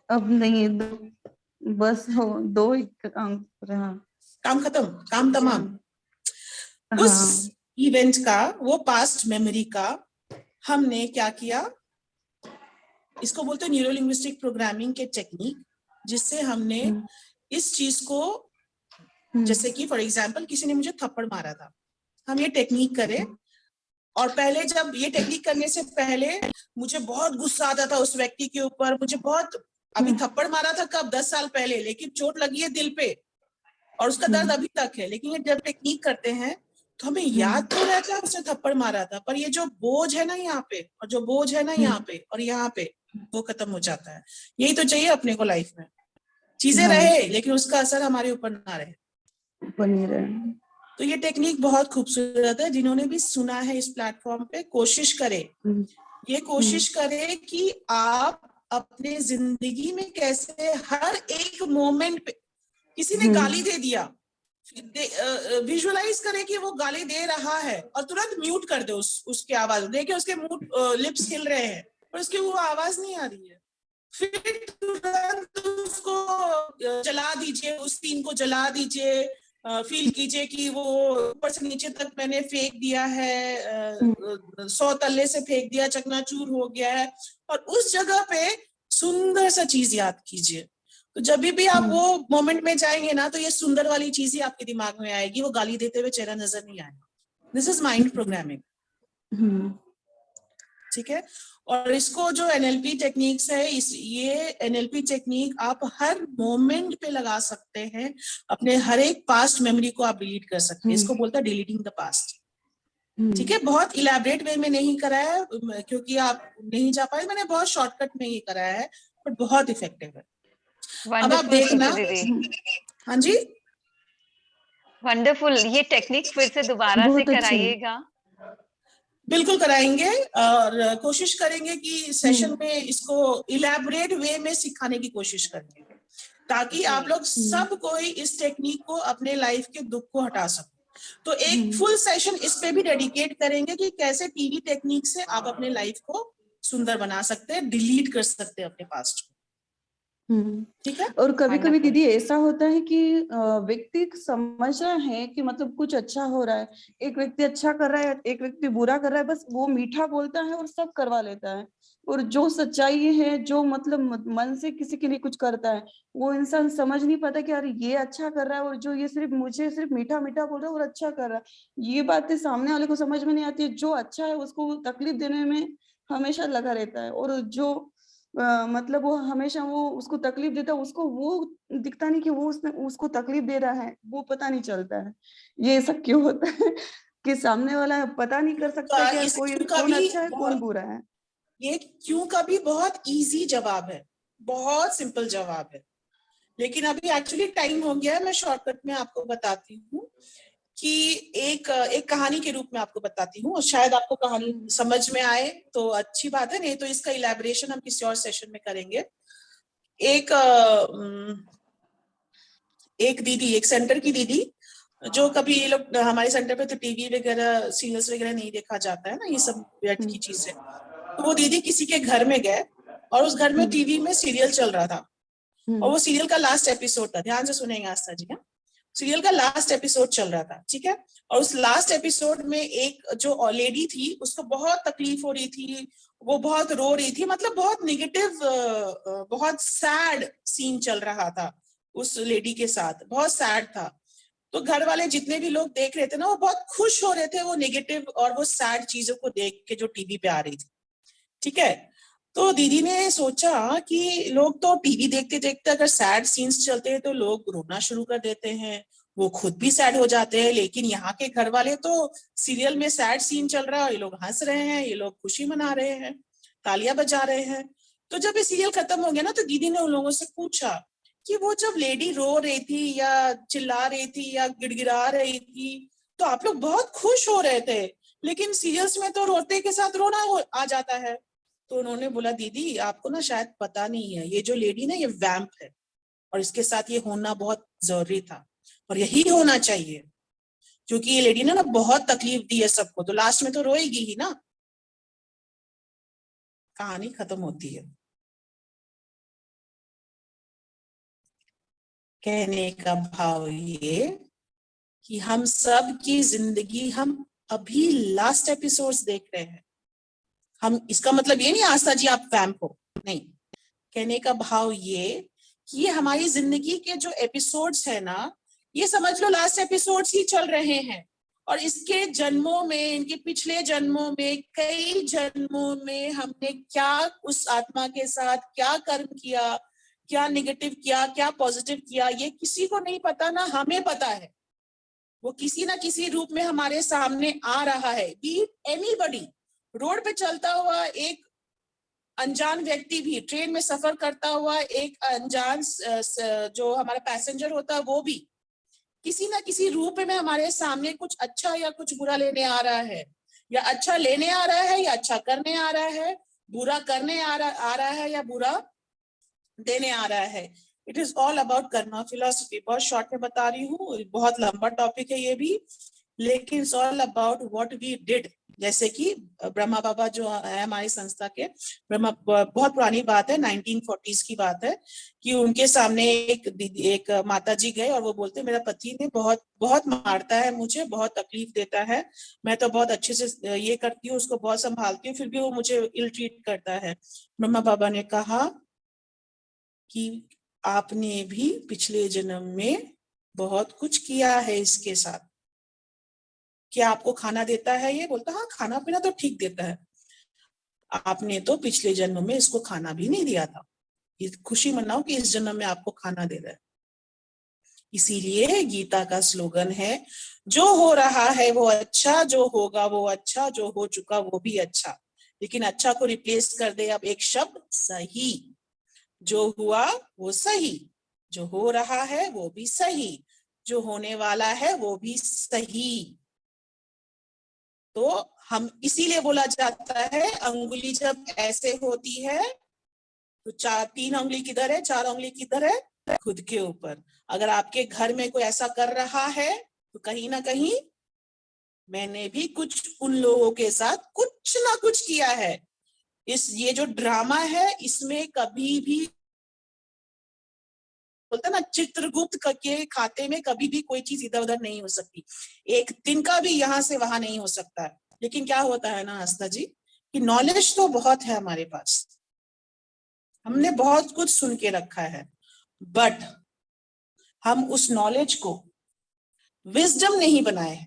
अब नहीं, बस हो 2 ही अंक रहा। काम खत्म, काम तमाम। उस इवेंट का, वो पास्ट मेमोरी का हमने क्या किया, इसको बोलते हैं न्यूरो लिंग्विस्टिक प्रोग्रामिंग के टेक्निक, जिससे हमने इस चीज को, जैसे कि फॉर एग्जांपल किसी ने मुझे थप्पड़ मारा था, हम ये टेक्निक करें। और पहले जब ये टेक्निक करने से पहले मुझे बहुत गुस्सा आता था उस व्यक्ति के ऊपर, मुझे बहुत, अभी थप्पड़ मारा था कब, 10 साल पहले, लेकिन चोट लगी है दिल पे और उसका दर्द अभी तक है। लेकिन जब टेक्निक करते हैं तो हमें याद तो रहता है उसने थप्पड़ मारा था, पर ये जो बोझ है ना यहाँ पे, और जो बोझ है ना यहाँ पे और यहाँ पे, वो खत्म हो जाता है। यही तो चाहिए अपने को लाइफ में, चीजें रहे लेकिन उसका असर हमारे ऊपर ना रहे, बनी रहे। तो ये टेक्निक बहुत खूबसूरत है। जिन्होंने भी सुना है इस प्लेटफॉर्म पे, कोशिश करें, ये कोशिश करें कि आप अपने जिंदगी में कैसे हर एक मोमेंट पे, किसी ने गाली दे दिया, विजुअलाइज करें कि वो गाली दे रहा है और तुरंत म्यूट कर दे उसके आवाज। देखिए उसके मुंह, लिप्स हिल रहे हैं पर उसकी वो आवाज नहीं आ रही है। फिर तुरंत उसको जला दीजिए, उस सीन को जला दीजिए। फील कीजिए कि वो ऊपर से नीचे तक मैंने फेंक दिया है, 100 तल्ले से फेंक दिया, चकनाचूर हो गया है। और उस जगह पे सुंदर सा चीज याद कीजिए, तो जब भी आप वो मोमेंट में जाएंगे ना, तो ये सुंदर वाली चीज ही आपके दिमाग में आएगी, वो गाली देते हुए चेहरा नजर नहीं आएगा। This is mind programming. ठीक है। और इसको जो एनएलपी टेक्निक्स है, ये एनएलपी टेक्निक आप हर मोमेंट पे लगा सकते हैं, अपने हर एक पास्ट मेमोरी को आप डिलीट कर सकते हैं। इसको बोलता है डिलीटिंग द पास्ट। ठीक है। बहुत इलेबरेट वे में नहीं कराया है क्योंकि आप नहीं जा पाए, मैंने बहुत शॉर्टकट में ये कराया है, बट बहुत इफेक्टिव है। अब आप देखना। हाँ जी, वंडरफुल। ये टेक्निक फिर से दोबारा से कराइएगा। बिल्कुल कराएंगे, और कोशिश करेंगे कि सेशन में इसको इलेबरेट वे में सिखाने की कोशिश करेंगे, ताकि आप लोग सब कोई इस टेक्निक को अपने लाइफ के दुख को हटा सको। तो एक फुल सेशन इस पे भी डेडिकेट करेंगे कि कैसे टीवी टेक्निक से आप अपने लाइफ को सुंदर बना सकते हैं, डिलीट कर सकते हैं अपने पास्ट को। ठीक है। और कभी कभी दीदी ऐसा होता है कि व्यक्ति समझ रहा है कि मतलब कुछ अच्छा हो रहा है, एक व्यक्ति अच्छा कर रहा है, एक व्यक्ति बुरा कर रहा है, बस वो मीठा बोलता है और सब करवा लेता है, और जो सच्चाई है, जो मतलब मन से किसी के लिए कुछ करता है, वो इंसान समझ नहीं पाता कि यार ये अच्छा कर रहा है, और जो ये सिर्फ मुझे सिर्फ मीठा मीठा बोल रहा है और अच्छा कर रहा है। ये बातें सामने वाले को समझ में नहीं आती है। जो अच्छा है उसको तकलीफ देने में हमेशा लगा रहता है, और जो मतलब वो हमेशा वो उसको तकलीफ देता है, उसको वो दिखता नहीं कि वो उसको तकलीफ दे रहा है, वो पता नहीं चलता है। ये सब क्यों होता है कि सामने वाला पता नहीं कर सकता कि कोई कौन अच्छा है कौन बुरा है। ये क्यों का भी बहुत इजी जवाब है, बहुत सिंपल जवाब है, लेकिन अभी एक्चुअली टाइम हो गया है। मैं शॉर्टकट में आपको बताती हूँ कि एक कहानी के रूप में आपको बताती हूँ, और शायद आपको कहानी समझ में आए तो अच्छी बात है, नहीं तो इसका इलैबोरेशन हम किसी और सेशन में करेंगे। एक दीदी, एक सेंटर की दीदी, जो कभी ये लोग हमारे सेंटर पे तो टीवी वगैरह सीरियल्स वगैरह नहीं देखा जाता है ना, ये सब व्यर्थ की चीजें। तो वो दीदी किसी के घर में गए, और उस घर में टीवी में सीरियल चल रहा था, और वो सीरियल का लास्ट एपिसोड था। ध्यान से सुनेंगे आस्था जी। सीरियल का लास्ट एपिसोड चल रहा था, ठीक है। और उस लास्ट एपिसोड में एक जो लेडी थी, उसको बहुत तकलीफ हो रही थी, वो बहुत रो रही थी, मतलब बहुत निगेटिव, बहुत सैड सीन चल रहा था उस लेडी के साथ, बहुत सैड था। तो घर वाले जितने भी लोग देख रहे थे ना, वो बहुत खुश हो रहे थे वो निगेटिव और वो सैड चीजों को देख के जो टीवी पे आ रही थी। ठीक है। तो दीदी ने सोचा कि लोग तो टीवी देखते देखते अगर सैड सीन्स चलते हैं तो लोग रोना शुरू कर देते हैं, वो खुद भी सैड हो जाते हैं, लेकिन यहाँ के घर वाले तो सीरियल में सैड सीन चल रहा है और ये लोग हंस रहे हैं, ये लोग खुशी मना रहे हैं, तालियां बजा रहे हैं। तो जब ये सीरियल खत्म हो गया ना, तो दीदी ने उन लोगों से पूछा कि वो जब लेडी रो रही थी या चिल्ला रही थी या गिड़गिड़ा रही थी, तो आप लोग बहुत खुश हो रहे थे, लेकिन सीरियल्स में तो रोते के साथ रोना आ जाता है। तो उन्होंने बोला, दीदी आपको ना शायद पता नहीं है, ये जो लेडी ना ये वैम्प है, और इसके साथ ये होना बहुत जरूरी था, और यही होना चाहिए, क्योंकि ये लेडी ने ना बहुत तकलीफ दी है सबको, तो लास्ट में तो रोएगी ही ना। कहानी खत्म होती है। कहने का भाव ये कि हम सब की जिंदगी हम अभी लास्ट एपिसोड्स देख रहे हैं। हम, इसका मतलब ये नहीं आस्था जी आप वैम्प हो, नहीं। कहने का भाव ये कि ये हमारी जिंदगी के जो एपिसोड्स है ना, ये समझ लो लास्ट एपिसोड्स ही चल रहे हैं, और इसके जन्मों में, इनके पिछले जन्मों में, कई जन्मों में हमने क्या उस आत्मा के साथ क्या कर्म किया, क्या नेगेटिव किया, क्या पॉजिटिव किया, ये किसी को नहीं पता, ना हमें पता है। वो किसी ना किसी रूप में हमारे सामने आ रहा है। बी एनीबडी, रोड पे चलता हुआ एक अनजान व्यक्ति भी, ट्रेन में सफर करता हुआ एक अनजान जो हमारा पैसेंजर होता है, वो भी किसी ना किसी रूप में हमारे सामने कुछ अच्छा या कुछ बुरा लेने आ रहा है, या अच्छा लेने आ रहा है या अच्छा करने आ रहा है, बुरा करने आ रहा है या बुरा देने आ रहा है। It is all about Karma philosophy. बहुत शॉर्ट में बता रही हूँ, बहुत लंबा टॉपिक है ये भी, लेकिन it's all about what we did. जैसे कि ब्रह्मा बाबा जो है हमारी संस्था के, ब्रह्मा, बहुत पुरानी बात है, 1940s की बात है, कि उनके सामने एक माता जी गए और वो बोलते, मेरा पति ने बहुत मारता है मुझे, बहुत तकलीफ देता है, मैं तो बहुत अच्छे से ये करती हूँ, उसको बहुत संभालती हूँ, फिर भी वो मुझे इल ट्रीट करता है। ब्रह्मा बाबा ने कहा कि आपने भी पिछले जन्म में बहुत कुछ किया है इसके साथ। क्या आपको खाना देता है ये? बोलता हाँ खाना पीना तो ठीक देता है। आपने तो पिछले जन्म में इसको खाना भी नहीं दिया था। ये खुशी मनाओ कि इस जन्म में आपको खाना दे रहा है। इसीलिए गीता का स्लोगन है, जो हो रहा है वो अच्छा, जो होगा वो अच्छा, जो हो चुका वो भी अच्छा। लेकिन अच्छा को रिप्लेस कर दे अब एक शब्द सही। जो हुआ वो सही, जो हो रहा है वो भी सही, जो होने वाला है वो भी सही। तो हम इसीलिए बोला जाता है अंगुली जब ऐसे होती है तो 3 उंगली किधर है, 4 उंगली किधर है? खुद के ऊपर। अगर आपके घर में कोई ऐसा कर रहा है तो कहीं ना कहीं मैंने भी कुछ उन लोगों के साथ कुछ ना कुछ किया है। ये जो ड्रामा है इसमें कभी भी बोलते ना चित्रगुप्त के खाते में कभी भी कोई चीज इधर उधर नहीं हो सकती। एक दिन का भी यहाँ से वहां नहीं हो सकता है। लेकिन क्या होता है ना आस्था जी कि नॉलेज तो बहुत है हमारे पास, हमने बहुत कुछ सुन के रखा है, बट हम उस नॉलेज को विजडम नहीं बनाए।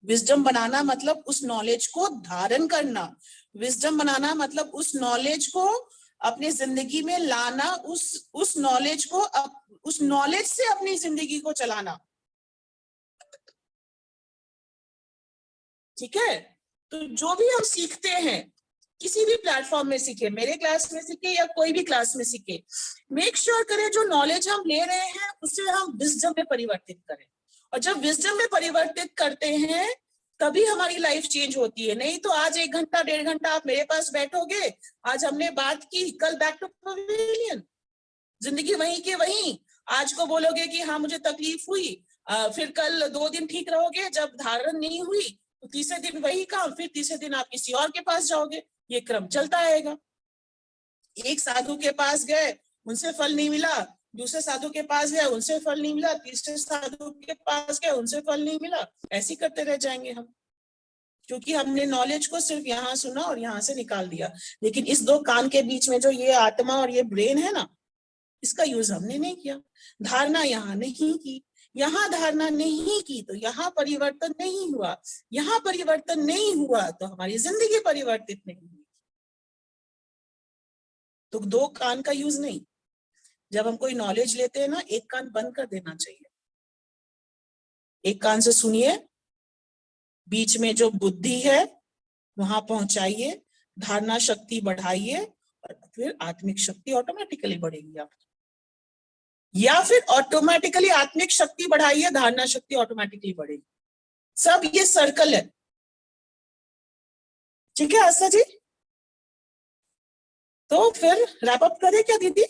विजडम बनाना मतलब उस नॉलेज को धारण करना, विजडम बनाना मतलब उस नॉलेज को अपनी जिंदगी में लाना, उस नॉलेज को उस नॉलेज से अपनी जिंदगी को चलाना। ठीक है? तो जो भी हम सीखते हैं किसी भी प्लेटफॉर्म में सीखे, मेरे क्लास में सीखे या कोई भी क्लास में सीखे, मेक श्योर करें जो नॉलेज हम ले रहे हैं उसे हम विजडम में परिवर्तित करें। और जब विजडम में परिवर्तित करते हैं तभी हमारी लाइफ चेंज होती है। नहीं तो आज 1 घंटा 1.5 घंटा आप मेरे पास बैठोगे, आज हमने बात की, कल बैक टू पवेलियन, जिंदगी वहीं के वहीं। आज को बोलोगे कि हाँ मुझे तकलीफ हुई, फिर कल 2 दिन ठीक रहोगे, जब धारण नहीं हुई तो तीसरे दिन वही काम, फिर तीसरे दिन आप किसी और के पास जाओगे। ये क्रम चलता रहेगा। एक साधु के पास गए, उनसे फल नहीं मिला, दूसरे साधु के पास गए, उनसे फल नहीं मिला, तीसरे साधु के पास गए, उनसे फल नहीं मिला। ऐसे करते रह जाएंगे हम, क्योंकि हमने नॉलेज को सिर्फ यहाँ सुना और यहाँ से निकाल दिया। लेकिन इस 2 कान के बीच में जो ये आत्मा और ये ब्रेन है ना, इसका यूज हमने नहीं किया। धारणा यहाँ नहीं की, यहाँ धारणा नहीं की तो यहाँ परिवर्तन नहीं हुआ, यहाँ परिवर्तन नहीं हुआ तो हमारी जिंदगी परिवर्तित नहीं हुई। तो 2 कान का यूज नहीं। जब हम कोई नॉलेज लेते हैं ना, एक कान बंद कर देना चाहिए, एक कान से सुनिए, बीच में जो बुद्धि है वहां पहुंचाइए, धारणा शक्ति बढ़ाइए और फिर आत्मिक शक्ति ऑटोमेटिकली बढ़ेगी आपकी। या फिर ऑटोमेटिकली आत्मिक शक्ति बढ़ाइए, धारणा शक्ति ऑटोमेटिकली बढ़ेगी। सब ये सर्कल है। ठीक है आस्था जी? तो फिर रैप अप करें क्या दीदी?